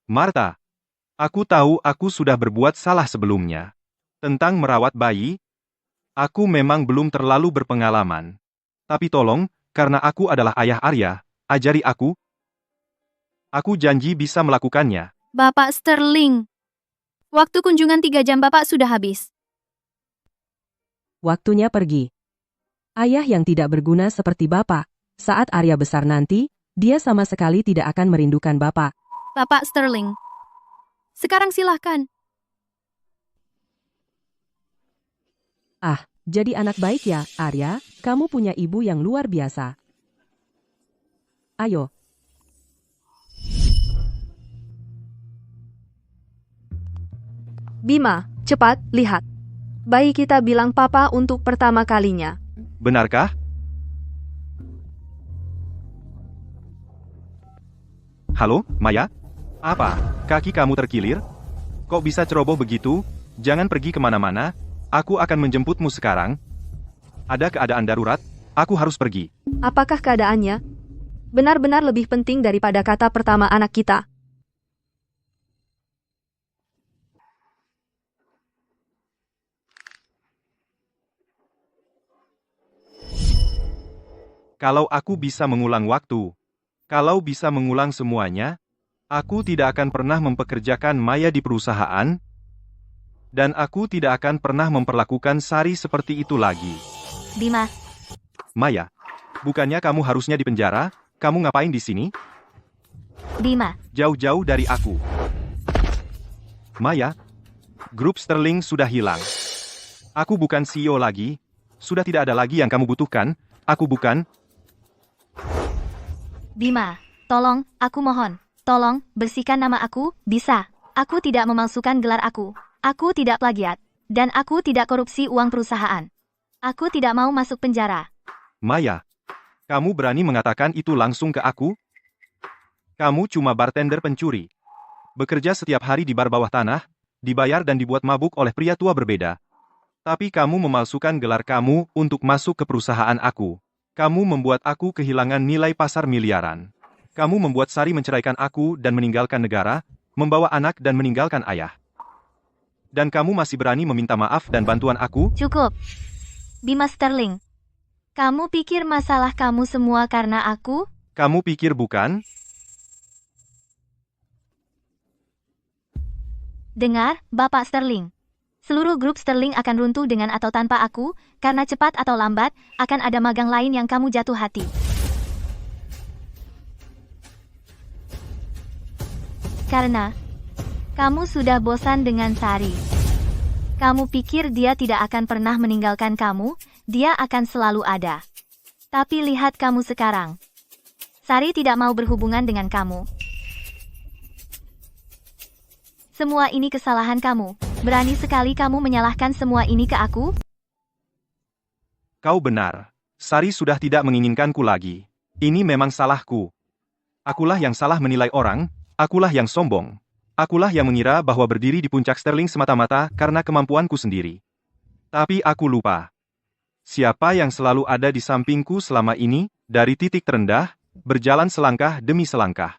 Martha, aku tahu aku sudah berbuat salah sebelumnya. Tentang merawat bayi, aku memang belum terlalu berpengalaman. Tapi tolong, karena aku adalah ayah Arya, ajari aku. Aku janji bisa melakukannya. Bapak Sterling. Waktu kunjungan 3 jam Bapak sudah habis. Waktunya pergi. Ayah yang tidak berguna seperti Bapak. Saat Arya besar nanti, dia sama sekali tidak akan merindukan Bapak. Bapak Sterling. Sekarang silahkan. Ah, jadi anak baik ya, Arya. Kamu punya ibu yang luar biasa. Ayo. Bima, cepat, lihat. Bayi kita bilang papa untuk pertama kalinya. Benarkah? Halo, Maya? Apa? Kaki kamu terkilir? Kok bisa ceroboh begitu? Jangan pergi kemana-mana. Aku akan menjemputmu sekarang. Ada keadaan darurat. Aku harus pergi. Apakah keadaannya? Benar-benar lebih penting daripada kata pertama anak kita. Kalau aku bisa mengulang waktu, kalau bisa mengulang semuanya, aku tidak akan pernah mempekerjakan Maya di perusahaan, dan aku tidak akan pernah memperlakukan Sari seperti itu lagi. Bima, Maya, bukannya kamu harusnya di penjara? Kamu ngapain di sini? Bima, Jauh-jauh dari aku. Maya, grup Sterling sudah hilang. Aku bukan CEO lagi. Sudah tidak ada lagi yang kamu butuhkan. Aku bukan. Bima, tolong, aku mohon. Tolong, bersihkan nama aku, bisa. Aku tidak memalsukan gelar aku. Aku tidak plagiat. Dan aku tidak korupsi uang perusahaan. Aku tidak mau masuk penjara. Maya, kamu berani mengatakan itu langsung ke aku? Kamu cuma bartender pencuri. Bekerja setiap hari di bar bawah tanah, dibayar dan dibuat mabuk oleh pria tua berbeda. Tapi kamu memalsukan gelar kamu untuk masuk ke perusahaan aku. Kamu membuat aku kehilangan nilai pasar miliaran. Kamu membuat Sari menceraikan aku dan meninggalkan negara, membawa anak dan meninggalkan ayah. Dan kamu masih berani meminta maaf dan bantuan aku? Cukup. Bima Sterling. Kamu pikir masalah kamu semua karena aku? Kamu pikir bukan? Dengar, Bapak Sterling. Seluruh grup Sterling akan runtuh dengan atau tanpa aku, karena cepat atau lambat, akan ada magang lain yang kamu jatuh hati. Karena kamu sudah bosan dengan Sari. Kamu pikir dia tidak akan pernah meninggalkan kamu, dia akan selalu ada. Tapi lihat kamu sekarang. Sari tidak mau berhubungan dengan kamu. Semua ini kesalahan kamu. Berani sekali kamu menyalahkan semua ini ke aku? Kau benar. Sari sudah tidak menginginkanku lagi. Ini memang salahku. Akulah yang salah menilai orang, akulah yang sombong. Akulah yang mengira bahwa berdiri di puncak Sterling semata-mata karena kemampuanku sendiri. Tapi aku lupa. Siapa yang selalu ada di sampingku selama ini, dari titik terendah, berjalan selangkah demi selangkah.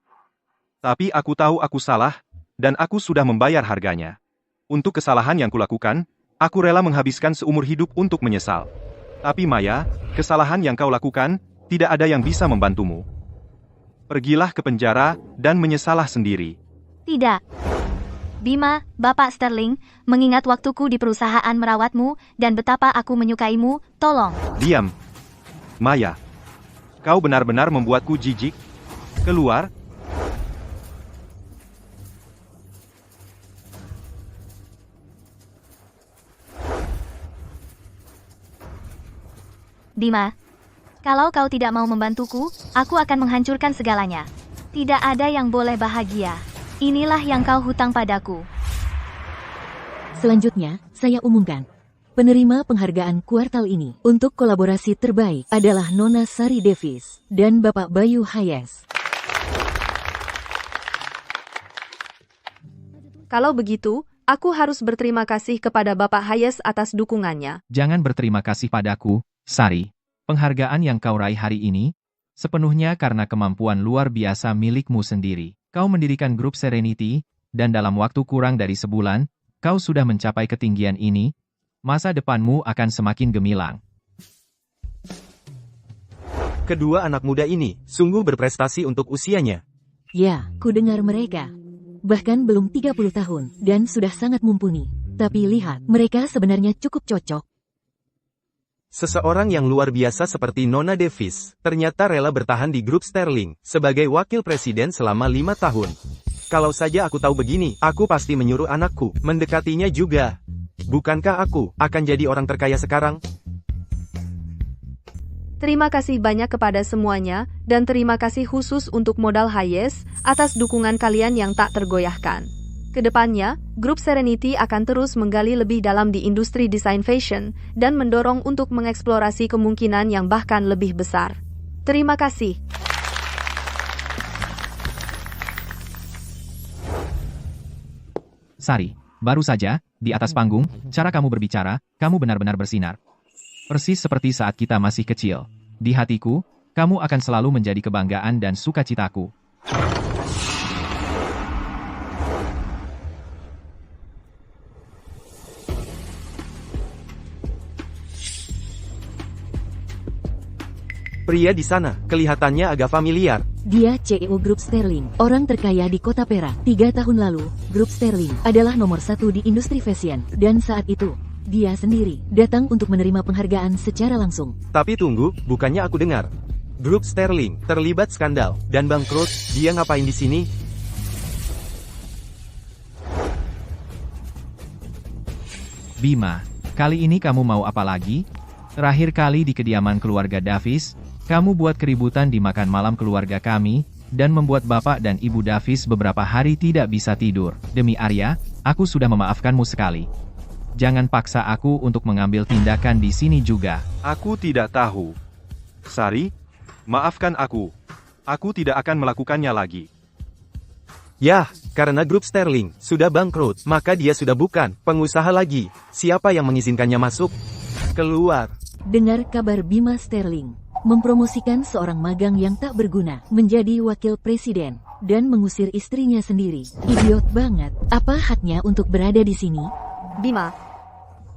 Tapi aku tahu aku salah, dan aku sudah membayar harganya. Untuk kesalahan yang kulakukan, aku rela menghabiskan seumur hidup untuk menyesal. Tapi Maya, kesalahan yang kau lakukan, tidak ada yang bisa membantumu. Pergilah ke penjara, dan menyesalah sendiri. Tidak. Bima, Bapak Sterling, mengingat waktuku di perusahaan merawatmu, dan betapa aku menyukaimu, tolong. Diam. Maya. Kau benar-benar membuatku jijik. Keluar. Bima, kalau kau tidak mau membantuku, aku akan menghancurkan segalanya. Tidak ada yang boleh bahagia. Inilah yang kau hutang padaku. Selanjutnya, saya umumkan. Penerima penghargaan kuartal ini untuk kolaborasi terbaik adalah Nona Sari Davis dan Bapak Bayu Hayes. Kalau begitu, aku harus berterima kasih kepada Bapak Hayes atas dukungannya. Jangan berterima kasih padaku, Sari. Penghargaan yang kau raih hari ini, sepenuhnya karena kemampuan luar biasa milikmu sendiri. Kau mendirikan grup Serenity, dan dalam waktu kurang dari sebulan, kau sudah mencapai ketinggian ini, masa depanmu akan semakin gemilang. Kedua anak muda ini sungguh berprestasi untuk usianya. Ya, ku dengar mereka. Bahkan belum 30 tahun, dan sudah sangat mumpuni. Tapi lihat, mereka sebenarnya cukup cocok. Seseorang yang luar biasa seperti Nona Davis, ternyata rela bertahan di grup Sterling, sebagai wakil presiden selama 5 tahun. Kalau saja aku tahu begini, aku pasti menyuruh anakku mendekatinya juga. Bukankah aku akan jadi orang terkaya sekarang? Terima kasih banyak kepada semuanya, dan terima kasih khusus untuk modal Hayes atas dukungan kalian yang tak tergoyahkan. Kedepannya, grup Serenity akan terus menggali lebih dalam di industri desain fashion dan mendorong untuk mengeksplorasi kemungkinan yang bahkan lebih besar. Terima kasih. Sari, baru saja, di atas panggung, cara kamu berbicara, kamu benar-benar bersinar. Persis seperti saat kita masih kecil. Di hatiku, kamu akan selalu menjadi kebanggaan dan sukacitaku. Pria di sana, kelihatannya agak familiar. Dia CEO Grup Sterling, orang terkaya di kota Perak. 3 tahun lalu, Grup Sterling adalah nomor 1 di industri fashion. Dan saat itu, dia sendiri datang untuk menerima penghargaan secara langsung. Tapi tunggu, bukannya aku dengar. Grup Sterling terlibat skandal dan bangkrut. Dia ngapain di sini? Bima, kali ini kamu mau apa lagi? Terakhir kali di kediaman keluarga Davis, kamu buat keributan di makan malam keluarga kami, dan membuat Bapak dan Ibu Davis beberapa hari tidak bisa tidur. Demi Arya, aku sudah memaafkanmu sekali. Jangan paksa aku untuk mengambil tindakan di sini juga. Aku tidak tahu. Sari, maafkan aku. Aku tidak akan melakukannya lagi. Yah, karena grup Sterling sudah bangkrut, maka dia sudah bukan pengusaha lagi. Siapa yang mengizinkannya masuk? Keluar. Dengar kabar Bima Sterling mempromosikan seorang magang yang tak berguna menjadi wakil presiden dan mengusir istrinya sendiri. Idiot banget. Apa haknya untuk berada di sini? Bima,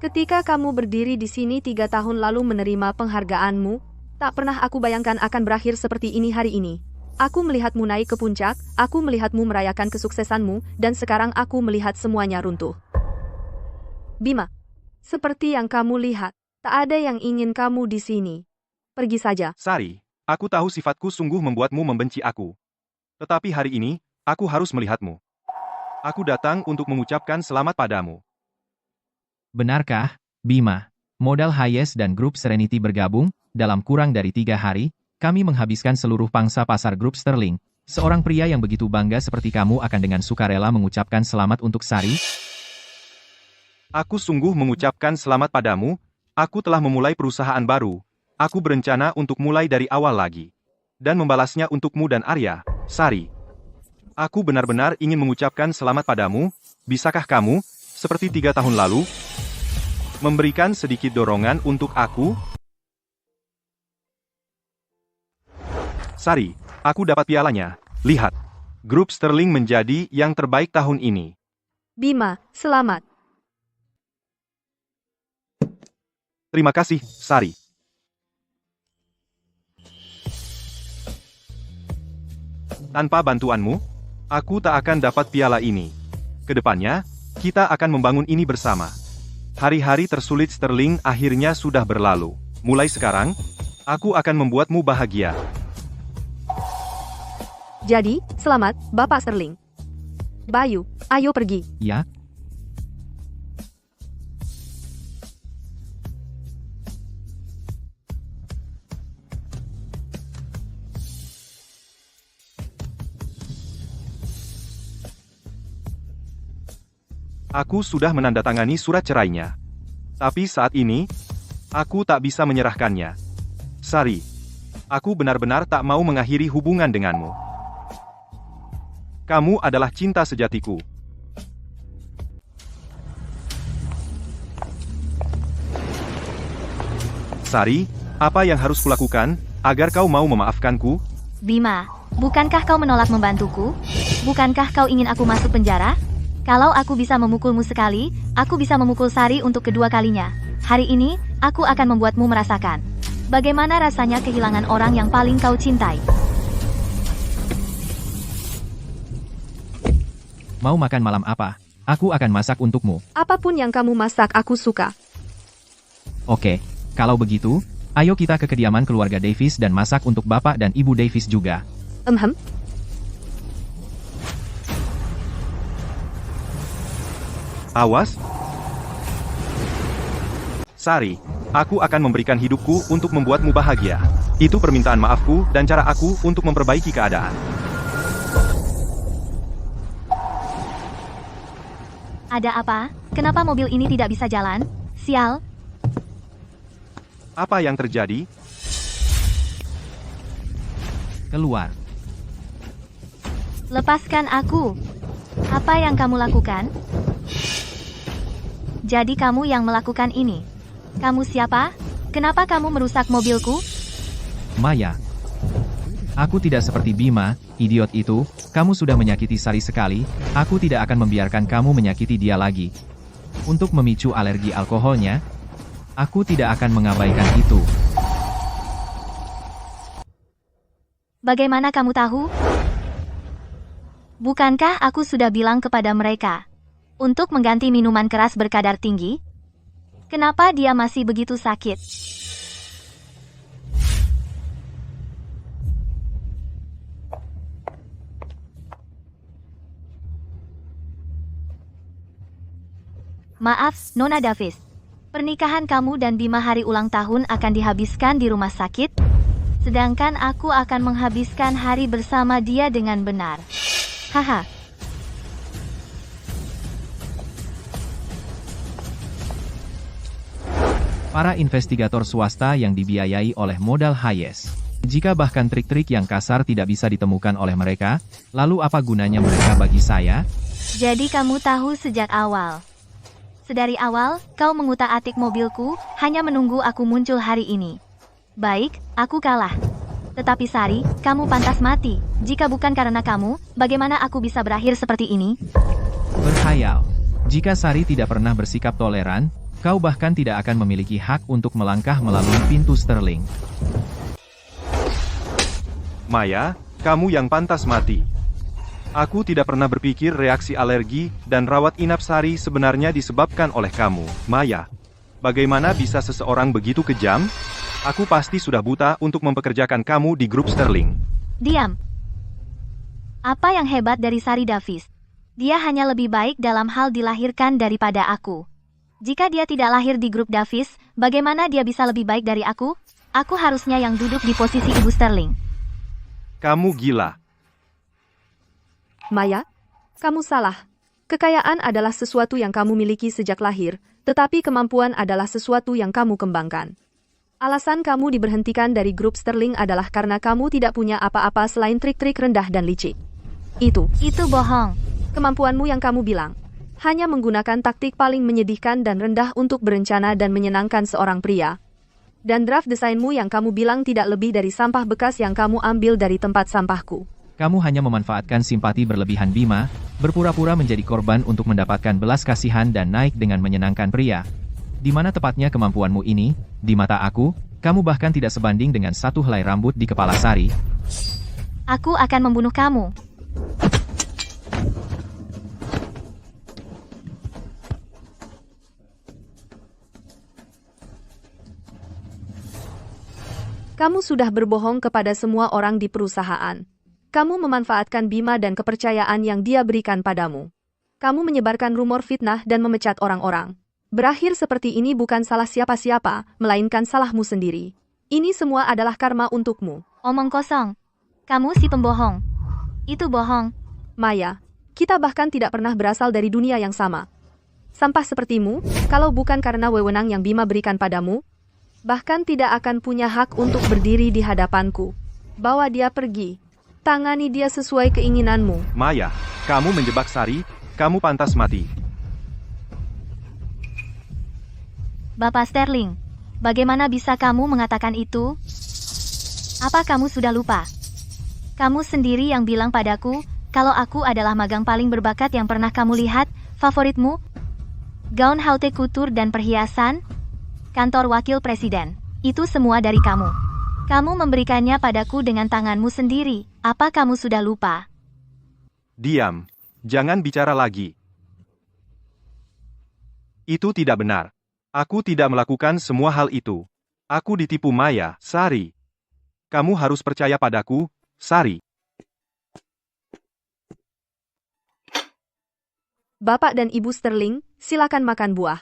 ketika kamu berdiri di sini 3 tahun lalu menerima penghargaanmu, tak pernah aku bayangkan akan berakhir seperti ini hari ini. Aku melihatmu naik ke puncak, aku melihatmu merayakan kesuksesanmu, dan sekarang aku melihat semuanya runtuh. Bima, seperti yang kamu lihat, tak ada yang ingin kamu di sini. Pergi saja. Sari, aku tahu sifatku sungguh membuatmu membenci aku. Tetapi hari ini, aku harus melihatmu. Aku datang untuk mengucapkan selamat padamu. Benarkah, Bima? Modal Hayes dan grup Serenity bergabung, dalam kurang dari 3 hari, kami menghabiskan seluruh pangsa pasar grup Sterling. Seorang pria yang begitu bangga seperti kamu akan dengan sukarela mengucapkan selamat untuk Sari? Aku sungguh mengucapkan selamat padamu. Aku telah memulai perusahaan baru. Aku berencana untuk mulai dari awal lagi. Dan membalasnya untukmu dan Arya, Sari. Aku benar-benar ingin mengucapkan selamat padamu. Bisakah kamu, seperti 3 tahun lalu, memberikan sedikit dorongan untuk aku? Sari, aku dapat pialanya. Lihat. Grup Sterling menjadi yang terbaik tahun ini. Bima, selamat. Terima kasih, Sari. Tanpa bantuanmu, aku tak akan dapat piala ini. Kedepannya, kita akan membangun ini bersama. Hari-hari tersulit Sterling akhirnya sudah berlalu. Mulai sekarang, aku akan membuatmu bahagia. Jadi, selamat, Bapak Sterling. Bayu, ayo pergi. Ya. Aku sudah menandatangani surat cerainya. Tapi saat ini, aku tak bisa menyerahkannya. Sari, aku benar-benar tak mau mengakhiri hubungan denganmu. Kamu adalah cinta sejatiku. Sari, apa yang harus kulakukan agar kau mau memaafkanku? Bima, bukankah kau menolak membantuku? Bukankah kau ingin aku masuk penjara? Kalau aku bisa memukulmu sekali, aku bisa memukul Sari untuk kedua kalinya. Hari ini, aku akan membuatmu merasakan bagaimana rasanya kehilangan orang yang paling kau cintai. Mau makan malam apa? Aku akan masak untukmu. Apapun yang kamu masak aku suka. Oke, kalau begitu, ayo kita ke kediaman keluarga Davis dan masak untuk Bapak dan Ibu Davis juga. Awas. Sari, aku akan memberikan hidupku untuk membuatmu bahagia. Itu permintaan maafku dan cara aku untuk memperbaiki keadaan. Ada apa? Kenapa mobil ini tidak bisa jalan? Sial. Apa yang terjadi? Keluar. Lepaskan aku. Apa yang kamu lakukan? Jadi kamu yang melakukan ini. Kamu siapa? Kenapa kamu merusak mobilku? Maya. Aku tidak seperti Bima, idiot itu. Kamu sudah menyakiti Sari sekali. Aku tidak akan membiarkan kamu menyakiti dia lagi. Untuk memicu alergi alkoholnya, aku tidak akan mengabaikan itu. Bagaimana kamu tahu? Bukankah aku sudah bilang kepada mereka untuk mengganti minuman keras berkadar tinggi? Kenapa dia masih begitu sakit? Maaf, Nona Davis. Pernikahan kamu dan Bima hari ulang tahun akan dihabiskan di rumah sakit, sedangkan aku akan menghabiskan hari bersama dia dengan benar. Haha. Para investigator swasta yang dibiayai oleh modal Hayes. Jika bahkan trik-trik yang kasar tidak bisa ditemukan oleh mereka, lalu apa gunanya mereka bagi saya? Jadi kamu tahu sejak awal. Sedari awal, kau mengutak-atik mobilku, hanya menunggu aku muncul hari ini. Baik, aku kalah. Tetapi Sari, kamu pantas mati. Jika bukan karena kamu, bagaimana aku bisa berakhir seperti ini? Berkhayal. Jika Sari tidak pernah bersikap toleran, kau bahkan tidak akan memiliki hak untuk melangkah melalui pintu Sterling. Maya, kamu yang pantas mati. Aku tidak pernah berpikir reaksi alergi dan rawat inap Sari sebenarnya disebabkan oleh kamu, Maya. Bagaimana bisa seseorang begitu kejam? Aku pasti sudah buta untuk mempekerjakan kamu di grup Sterling. Diam. Apa yang hebat dari Sari Davis? Dia hanya lebih baik dalam hal dilahirkan daripada aku. Jika dia tidak lahir di grup Davis, bagaimana dia bisa lebih baik dari aku? Aku harusnya yang duduk di posisi Ibu Sterling. Kamu gila. Maya, kamu salah. Kekayaan adalah sesuatu yang kamu miliki sejak lahir, tetapi kemampuan adalah sesuatu yang kamu kembangkan. Alasan kamu diberhentikan dari grup Sterling adalah karena kamu tidak punya apa-apa selain trik-trik rendah dan licik. Itu bohong. Kemampuanmu yang kamu bilang. Hanya menggunakan taktik paling menyedihkan dan rendah untuk berencana dan menyenangkan seorang pria. Dan draft desainmu yang kamu bilang tidak lebih dari sampah bekas yang kamu ambil dari tempat sampahku. Kamu hanya memanfaatkan simpati berlebihan Bima, berpura-pura menjadi korban untuk mendapatkan belas kasihan dan naik dengan menyenangkan pria. Di mana tepatnya kemampuanmu ini? Di mata aku, kamu bahkan tidak sebanding dengan satu helai rambut di kepala Sari. Aku akan membunuh kamu. Kamu sudah berbohong kepada semua orang di perusahaan. Kamu memanfaatkan Bima dan kepercayaan yang dia berikan padamu. Kamu menyebarkan rumor fitnah dan memecat orang-orang. Berakhir seperti ini bukan salah siapa-siapa, melainkan salahmu sendiri. Ini semua adalah karma untukmu. Omong kosong. Kamu si pembohong. Itu bohong. Maya, kita bahkan tidak pernah berasal dari dunia yang sama. Sampah sepertimu, kalau bukan karena wewenang yang Bima berikan padamu, bahkan tidak akan punya hak untuk berdiri di hadapanku. Bawa dia pergi. Tangani dia sesuai keinginanmu. Maya, kamu menjebak Sari, kamu pantas mati. Bapak Sterling, bagaimana bisa kamu mengatakan itu? Apa kamu sudah lupa? Kamu sendiri yang bilang padaku, Kalau aku adalah magang paling berbakat yang pernah kamu lihat, favoritmu? Gaun haute couture dan perhiasan? Kantor wakil presiden. Itu semua dari kamu. Kamu memberikannya padaku dengan tanganmu sendiri. Apa kamu sudah lupa? Diam. Jangan bicara lagi. Itu tidak benar. Aku tidak melakukan semua hal itu. Aku ditipu Maya, Sari. Kamu harus percaya padaku, Sari. Bapak dan Ibu Sterling, silakan makan buah.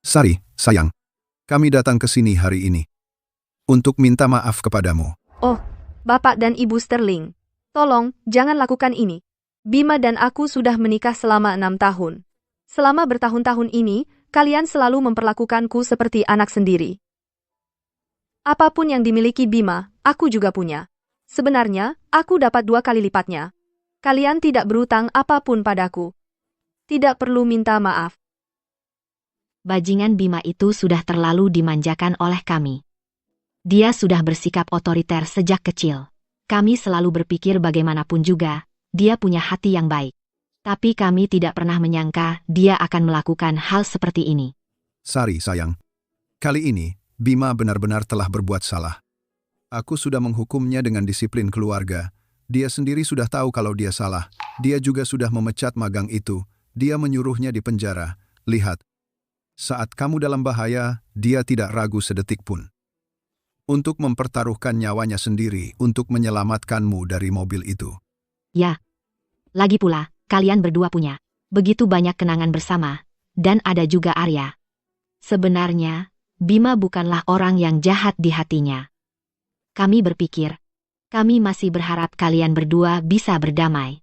Sari, sayang. Kami datang ke sini hari ini untuk minta maaf kepadamu. Oh, Bapak dan Ibu Sterling. Tolong, jangan lakukan ini. Bima dan aku sudah menikah selama 6 tahun. Selama bertahun-tahun ini, kalian selalu memperlakukanku seperti anak sendiri. Apapun yang dimiliki Bima, aku juga punya. Sebenarnya, aku dapat 2 kali lipatnya. Kalian tidak berutang apapun padaku. Tidak perlu minta maaf. Bajingan Bima itu sudah terlalu dimanjakan oleh kami. Dia sudah bersikap otoriter sejak kecil. Kami selalu berpikir bagaimanapun juga, dia punya hati yang baik. Tapi kami tidak pernah menyangka dia akan melakukan hal seperti ini. Sari, sayang. Kali ini, Bima benar-benar telah berbuat salah. Aku sudah menghukumnya dengan disiplin keluarga. Dia sendiri sudah tahu kalau dia salah. Dia juga sudah memecat magang itu. Dia menyuruhnya di penjara. Lihat. Saat kamu dalam bahaya, dia tidak ragu sedetik pun. Untuk mempertaruhkan nyawanya sendiri untuk menyelamatkanmu dari mobil itu. Ya. Lagi pula, kalian berdua punya begitu banyak kenangan bersama, dan ada juga Arya. Sebenarnya, Bima bukanlah orang yang jahat di hatinya. Kami berpikir, kami masih berharap kalian berdua bisa berdamai.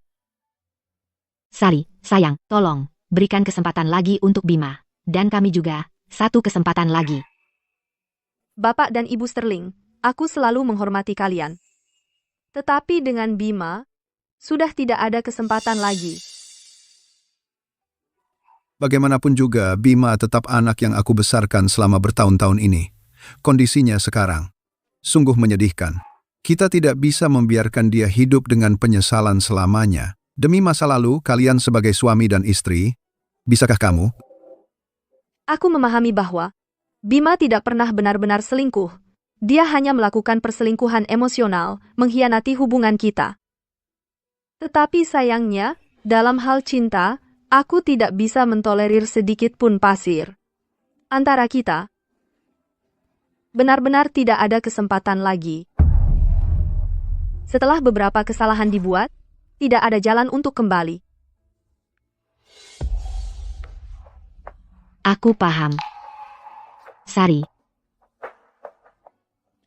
Sari, sayang, tolong, berikan kesempatan lagi untuk Bima. Dan kami juga, 1 kesempatan lagi. Bapak dan Ibu Sterling, aku selalu menghormati kalian. Tetapi dengan Bima, sudah tidak ada kesempatan lagi. Bagaimanapun juga, Bima tetap anak yang aku besarkan selama bertahun-tahun ini. Kondisinya sekarang sungguh menyedihkan. Kita tidak bisa membiarkan dia hidup dengan penyesalan selamanya. Demi masa lalu, kalian sebagai suami dan istri, bisakah kamu? Aku memahami bahwa Bima tidak pernah benar-benar selingkuh. Dia hanya melakukan perselingkuhan emosional, mengkhianati hubungan kita. Tetapi sayangnya, dalam hal cinta, aku tidak bisa mentolerir sedikit pun pasir. Antara kita, benar-benar tidak ada kesempatan lagi. Setelah beberapa kesalahan dibuat, tidak ada jalan untuk kembali. Aku paham. Sari,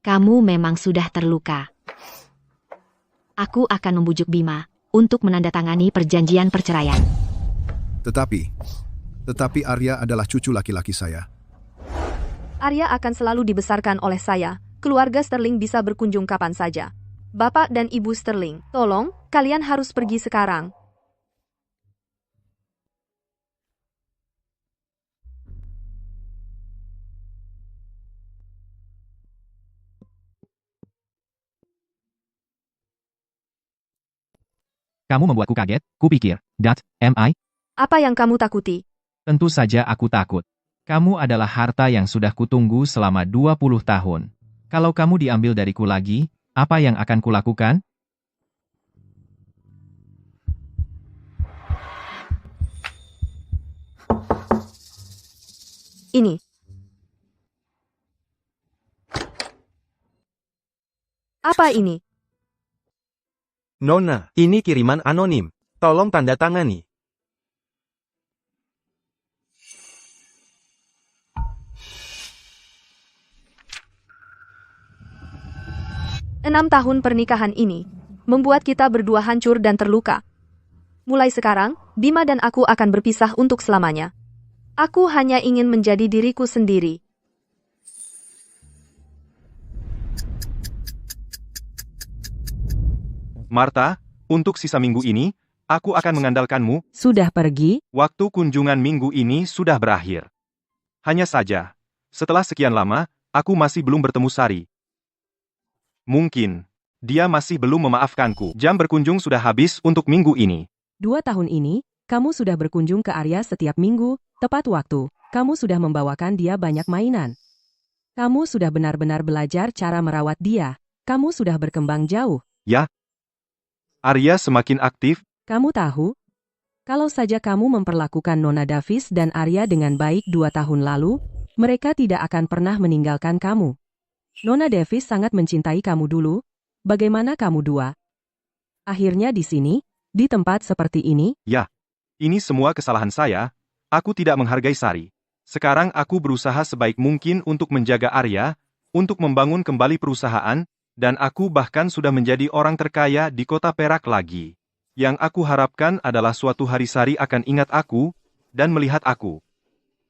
kamu memang sudah terluka. Aku akan membujuk Bima untuk menandatangani perjanjian perceraian. Tetapi Arya adalah cucu laki-laki saya. Arya akan selalu dibesarkan oleh saya. Keluarga Sterling bisa berkunjung kapan saja. Bapak dan Ibu Sterling, tolong, kalian harus pergi sekarang. Kamu membuatku kaget, kupikir, am I? Apa yang kamu takuti? Tentu saja aku takut. Kamu adalah harta yang sudah kutunggu selama 20 tahun. Kalau kamu diambil dariku lagi, apa yang akan kulakukan? Ini. Apa ini? Nona, ini kiriman anonim. Tolong tanda tangani. Enam tahun pernikahan ini membuat kita berdua hancur dan terluka. Mulai sekarang, Bima dan aku akan berpisah untuk selamanya. Aku hanya ingin menjadi diriku sendiri. Martha, untuk sisa minggu ini, aku akan mengandalkanmu. Sudah pergi? Waktu kunjungan minggu ini sudah berakhir. Hanya saja, setelah sekian lama, aku masih belum bertemu Sari. Mungkin, Dia masih belum memaafkanku. Jam berkunjung sudah habis untuk minggu ini. 2 tahun ini, kamu sudah berkunjung ke Arya setiap minggu, tepat waktu. Kamu sudah membawakan dia banyak mainan. Kamu sudah benar-benar belajar cara merawat dia. Kamu sudah berkembang jauh. Ya. Arya semakin aktif. Kamu tahu? Kalau saja kamu memperlakukan Nona Davis dan Arya dengan baik 2 tahun lalu, mereka tidak akan pernah meninggalkan kamu. Nona Davis sangat mencintai kamu dulu. Bagaimana kamu dua? Akhirnya di sini, di tempat seperti ini? Ya. Ini semua kesalahan saya. Aku tidak menghargai Sari. Sekarang aku berusaha sebaik mungkin untuk menjaga Arya, untuk membangun kembali perusahaan, dan aku bahkan sudah menjadi orang terkaya di kota Perak lagi. Yang aku harapkan adalah suatu hari Sari akan ingat aku, dan melihat aku.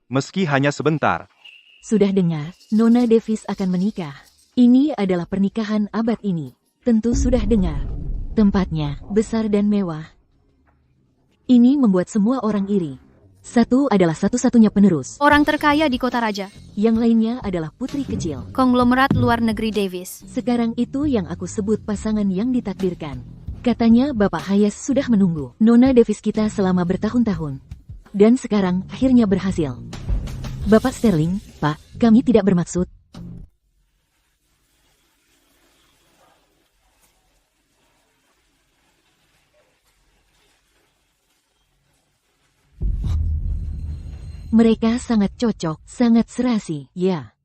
Meski hanya sebentar. Sudah dengar, Nona Davis akan menikah. Ini adalah pernikahan abad ini. Tentu sudah dengar. Tempatnya besar dan mewah. Ini membuat semua orang iri. Satu adalah satu-satunya penerus. Orang terkaya di kota raja. Yang lainnya adalah putri kecil. Konglomerat luar negeri Davis. Sekarang itu yang aku sebut pasangan yang ditakdirkan. Katanya Bapak Hayes sudah menunggu Nona Davis kita selama bertahun-tahun. Dan sekarang akhirnya berhasil. Bapak Sterling, Pak, kami tidak bermaksud. Mereka sangat cocok, sangat serasi, ya.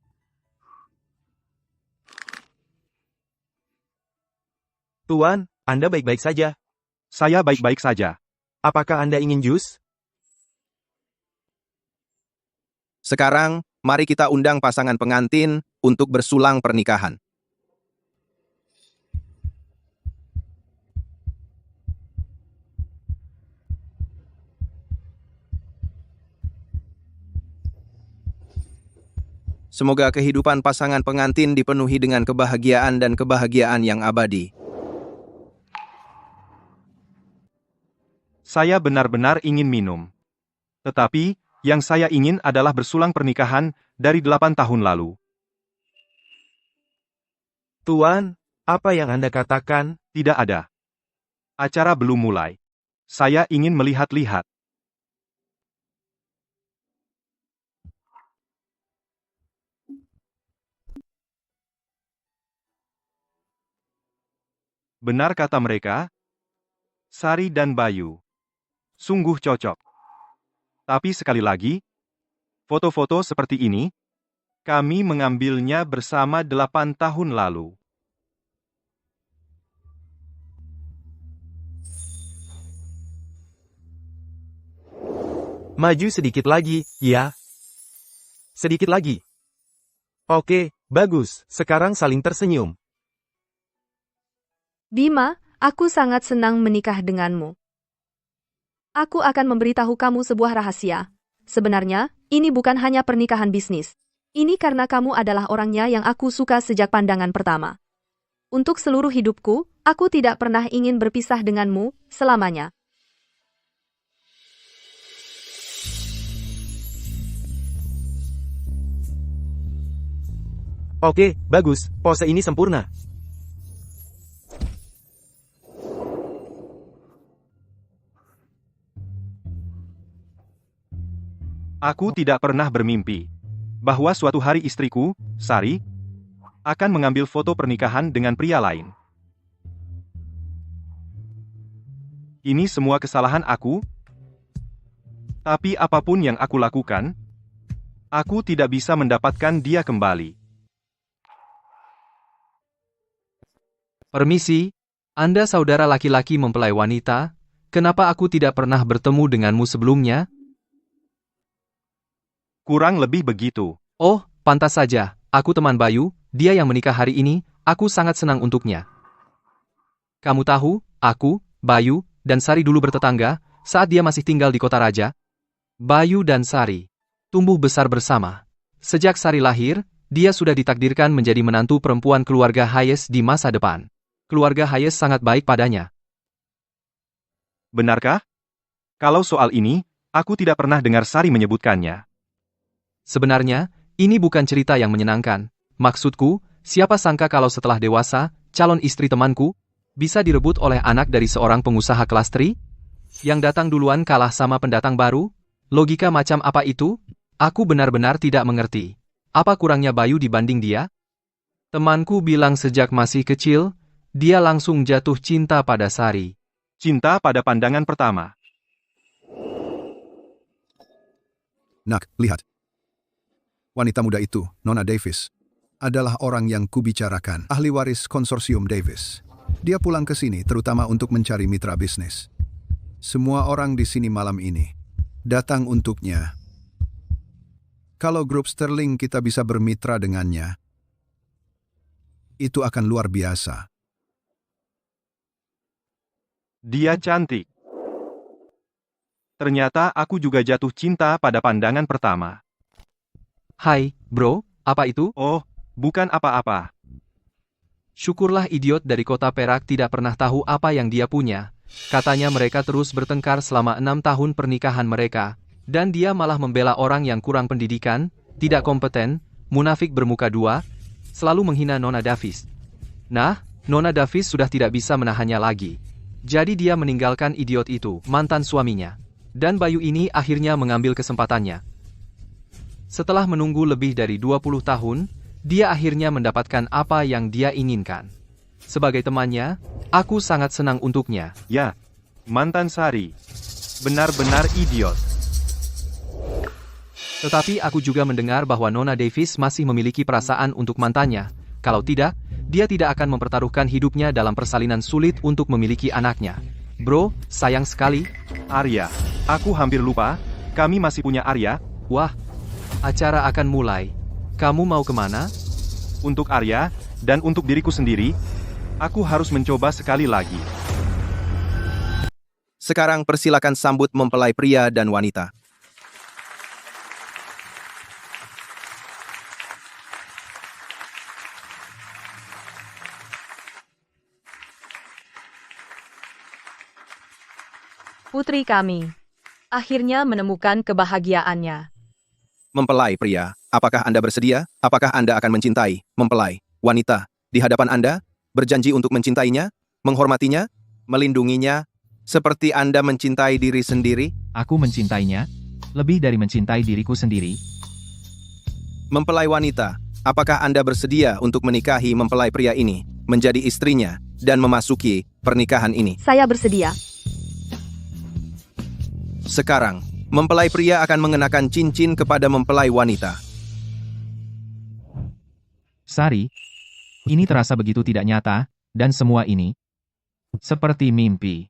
Tuan, Anda baik-baik saja. Saya baik-baik saja. Apakah Anda ingin jus? Sekarang, mari kita undang pasangan pengantin untuk bersulang pernikahan. Semoga kehidupan pasangan pengantin dipenuhi dengan kebahagiaan dan kebahagiaan yang abadi. Saya benar-benar ingin minum. Tetapi, yang saya ingin adalah bersulang pernikahan dari 8 tahun lalu. Tuan, apa yang Anda katakan? Tidak ada. Acara belum mulai. Saya ingin melihat-lihat. Benar kata mereka, Sari dan Bayu. Sungguh cocok. Tapi sekali lagi, foto-foto seperti ini, kami mengambilnya bersama 8 tahun lalu. Maju sedikit lagi, ya. Sedikit lagi. Oke, bagus. Sekarang saling tersenyum. Bima, aku sangat senang menikah denganmu. Aku akan memberitahu kamu sebuah rahasia. Sebenarnya, ini bukan hanya pernikahan bisnis. Ini karena kamu adalah orangnya yang aku suka sejak pandangan pertama. Untuk seluruh hidupku, aku tidak pernah ingin berpisah denganmu selamanya. Oke, bagus. Pose ini sempurna. Aku tidak pernah bermimpi bahwa suatu hari istriku, Sari, akan mengambil foto pernikahan dengan pria lain. Ini semua kesalahan aku, tapi apapun yang aku lakukan, aku tidak bisa mendapatkan dia kembali. Permisi, Anda saudara laki-laki mempelai wanita, kenapa aku tidak pernah bertemu denganmu sebelumnya? Kurang lebih begitu. Oh, pantas saja, aku teman Bayu, dia yang menikah hari ini, aku sangat senang untuknya. Kamu tahu, aku, Bayu, dan Sari dulu bertetangga, saat dia masih tinggal di kota raja. Bayu dan Sari tumbuh besar bersama. Sejak Sari lahir, dia sudah ditakdirkan menjadi menantu perempuan keluarga Hayes di masa depan. Keluarga Hayes sangat baik padanya. Benarkah? Kalau soal ini, aku tidak pernah dengar Sari menyebutkannya. Sebenarnya, ini bukan cerita yang menyenangkan. Maksudku, siapa sangka kalau setelah dewasa, calon istri temanku, bisa direbut oleh anak dari seorang pengusaha kelas 3? Yang datang duluan kalah sama pendatang baru? Logika macam apa itu? Aku benar-benar tidak mengerti. Apa kurangnya Bayu dibanding dia? Temanku bilang sejak masih kecil, dia langsung jatuh cinta pada Sari. Cinta pada pandangan pertama. Nak, lihat. Wanita muda itu, Nona Davis, adalah orang yang kubicarakan, ahli waris konsorsium Davis. Dia pulang ke sini terutama untuk mencari mitra bisnis. Semua orang di sini malam ini datang untuknya. Kalau grup Sterling kita bisa bermitra dengannya, itu akan luar biasa. Dia cantik. Ternyata aku juga jatuh cinta pada pandangan pertama. Hai, bro, apa itu? Oh, bukan apa-apa. Syukurlah idiot dari kota Perak tidak pernah tahu apa yang dia punya. Katanya mereka terus bertengkar selama 6 tahun pernikahan mereka, dan dia malah membela orang yang kurang pendidikan, tidak kompeten, munafik bermuka dua, selalu menghina Nona Davis. Nah, Nona Davis sudah tidak bisa menahannya lagi. Jadi dia meninggalkan idiot itu, mantan suaminya. Dan Bayu ini akhirnya mengambil kesempatannya. Setelah menunggu lebih dari 20 tahun, dia akhirnya mendapatkan apa yang dia inginkan. Sebagai temannya, aku sangat senang untuknya. Ya, mantan Sari. Benar-benar idiot. Tetapi aku juga mendengar bahwa Nona Davis masih memiliki perasaan untuk mantannya. Kalau tidak, dia tidak akan mempertaruhkan hidupnya dalam persalinan sulit untuk memiliki anaknya. Bro, sayang sekali. Arya, aku hampir lupa, kami masih punya Arya. Wah, acara akan mulai. Kamu mau kemana? Untuk Arya, dan untuk diriku sendiri, aku harus mencoba sekali lagi. Sekarang persilakan sambut mempelai pria dan wanita. Putri kami akhirnya menemukan kebahagiaannya. Mempelai pria, apakah Anda bersedia? Apakah Anda akan mencintai mempelai wanita di hadapan Anda? Berjanji untuk mencintainya, menghormatinya, melindunginya, seperti Anda mencintai diri sendiri? Aku mencintainya, lebih dari mencintai diriku sendiri. Mempelai wanita, apakah Anda bersedia untuk menikahi mempelai pria ini, menjadi istrinya, dan memasuki pernikahan ini? Saya bersedia. Sekarang, mempelai pria akan mengenakan cincin kepada mempelai wanita. Sari, ini terasa begitu tidak nyata, dan semua ini seperti mimpi.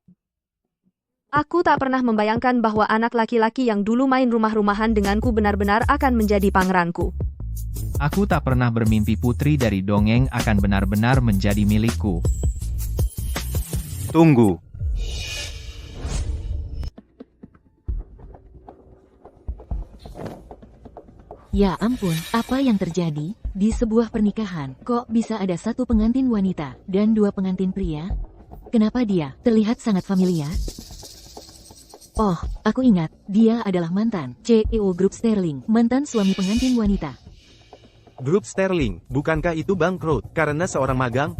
Aku tak pernah membayangkan bahwa anak laki-laki yang dulu main rumah-rumahan denganku benar-benar akan menjadi pangeranku. Aku tak pernah bermimpi putri dari dongeng akan benar-benar menjadi milikku. Tunggu. Ya ampun, apa yang terjadi? Di sebuah pernikahan, kok bisa ada satu pengantin wanita dan dua pengantin pria? Kenapa dia terlihat sangat familiar? Oh, aku ingat, dia adalah mantan CEO Grup Sterling, mantan suami pengantin wanita. Grup Sterling, bukankah itu bangkrut karena seorang magang?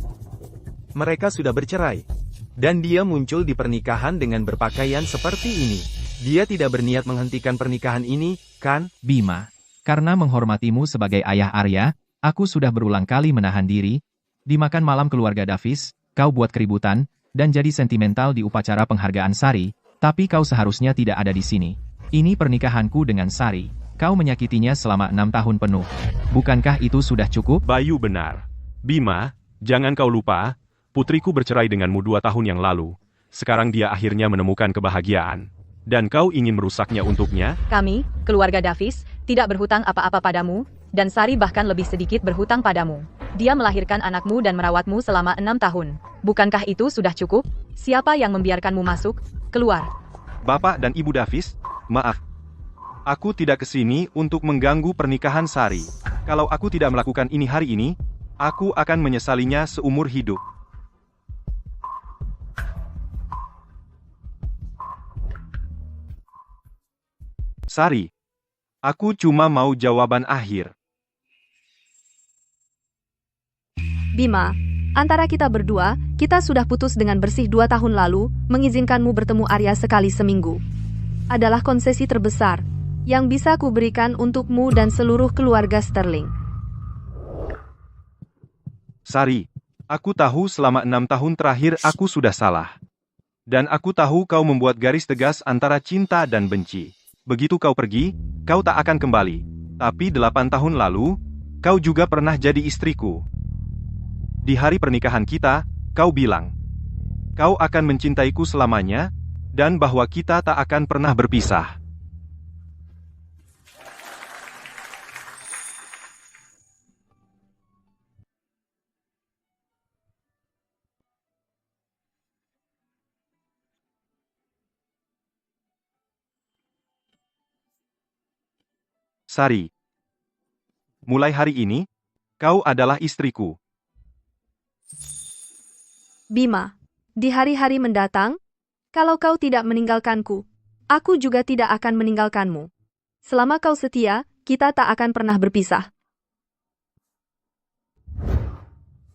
Mereka sudah bercerai. Dan dia muncul di pernikahan dengan berpakaian seperti ini. Dia tidak berniat menghentikan pernikahan ini, kan? Bima, karena menghormatimu sebagai ayah Arya, aku sudah berulang kali menahan diri. Di makan malam keluarga Davis, kau buat keributan, dan jadi sentimental di upacara penghargaan Sari, tapi kau seharusnya tidak ada di sini. Ini pernikahanku dengan Sari. Kau menyakitinya selama 6 tahun penuh. Bukankah itu sudah cukup? Bayu benar. Bima, jangan kau lupa, putriku bercerai denganmu 2 tahun yang lalu. Sekarang dia akhirnya menemukan kebahagiaan. Dan kau ingin merusaknya untuknya? Kami, keluarga Davis, tidak berhutang apa-apa padamu, dan Sari bahkan lebih sedikit berhutang padamu. Dia melahirkan anakmu dan merawatmu selama 6 tahun. Bukankah itu sudah cukup? Siapa yang membiarkanmu masuk? Keluar. Bapak dan Ibu Davis, maaf. Aku tidak ke sini untuk mengganggu pernikahan Sari. Kalau aku tidak melakukan ini hari ini, aku akan menyesalinya seumur hidup. Sari, aku cuma mau jawaban akhir. Bima, Antara kita berdua, kita sudah putus dengan bersih 2 tahun lalu, mengizinkanmu bertemu Arya sekali seminggu. Adalah konsesi terbesar yang bisa kuberikan untukmu dan seluruh keluarga Sterling. Sari, aku tahu selama 6 tahun terakhir aku sudah salah. Dan aku tahu kau membuat garis tegas antara cinta dan benci. Begitu kau pergi, kau tak akan kembali. Tapi 8 tahun lalu, kau juga pernah jadi istriku. Di hari pernikahan kita, kau bilang, kau akan mencintaiku selamanya, dan bahwa kita tak akan pernah berpisah. Sari, mulai hari ini, kau adalah istriku. Bima, di hari-hari mendatang, kalau kau tidak meninggalkanku, aku juga tidak akan meninggalkanmu. Selama kau setia, kita tak akan pernah berpisah.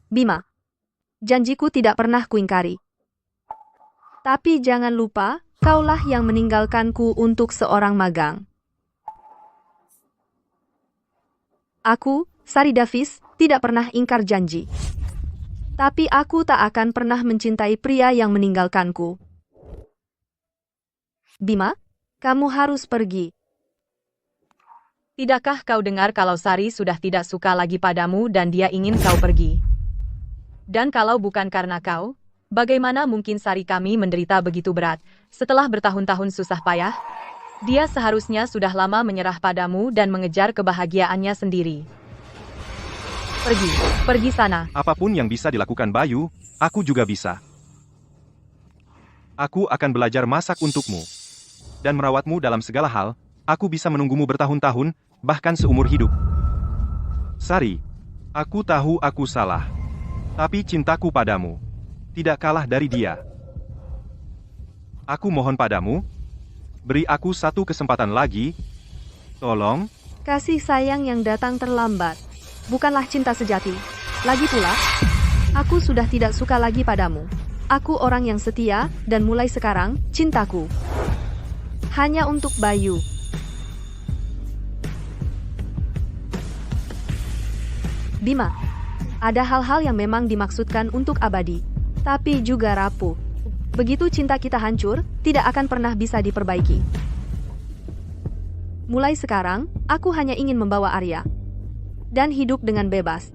Bima, janjiku tidak pernah kuingkari. Tapi jangan lupa, kaulah yang meninggalkanku untuk seorang magang. Aku, Sari Davis, tidak pernah ingkar janji. Tapi aku tak akan pernah mencintai pria yang meninggalkanku. Bima, kamu harus pergi. Tidakkah kau dengar kalau Sari sudah tidak suka lagi padamu dan dia ingin kau pergi? Dan kalau bukan karena kau, bagaimana mungkin Sari kami menderita begitu berat setelah bertahun-tahun susah payah? Dia seharusnya sudah lama menyerah padamu dan mengejar kebahagiaannya sendiri. Pergi sana. Apapun yang bisa dilakukan Bayu, aku juga bisa. Aku akan belajar masak untukmu. Dan merawatmu dalam segala hal, aku bisa menunggumu bertahun-tahun, bahkan seumur hidup. Sari, aku tahu aku salah. Tapi cintaku padamu tidak kalah dari dia. Aku mohon padamu, beri aku satu kesempatan lagi. Tolong. Kasih sayang yang datang terlambat bukanlah cinta sejati. Lagi pula, aku sudah tidak suka lagi padamu. Aku orang yang setia, dan mulai sekarang, cintaku hanya untuk Bayu. Bima, ada hal-hal yang memang dimaksudkan untuk abadi, tapi juga rapuh. Begitu cinta kita hancur, tidak akan pernah bisa diperbaiki. Mulai sekarang, aku hanya ingin membawa Arya dan hidup dengan bebas.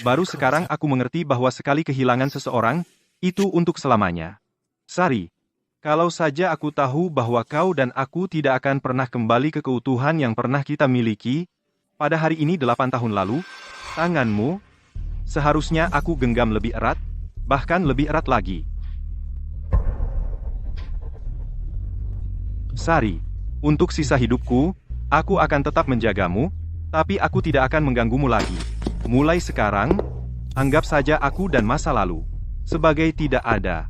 Baru sekarang aku mengerti bahwa sekali kehilangan seseorang, itu untuk selamanya. Sari, kalau saja aku tahu bahwa kau dan aku tidak akan pernah kembali ke keutuhan yang pernah kita miliki, pada hari ini 8 tahun lalu, tanganmu, seharusnya aku genggam lebih erat, bahkan lebih erat lagi. Sari, untuk sisa hidupku, aku akan tetap menjagamu, tapi aku tidak akan mengganggumu lagi. Mulai sekarang, anggap saja aku dan masa lalu sebagai tidak ada.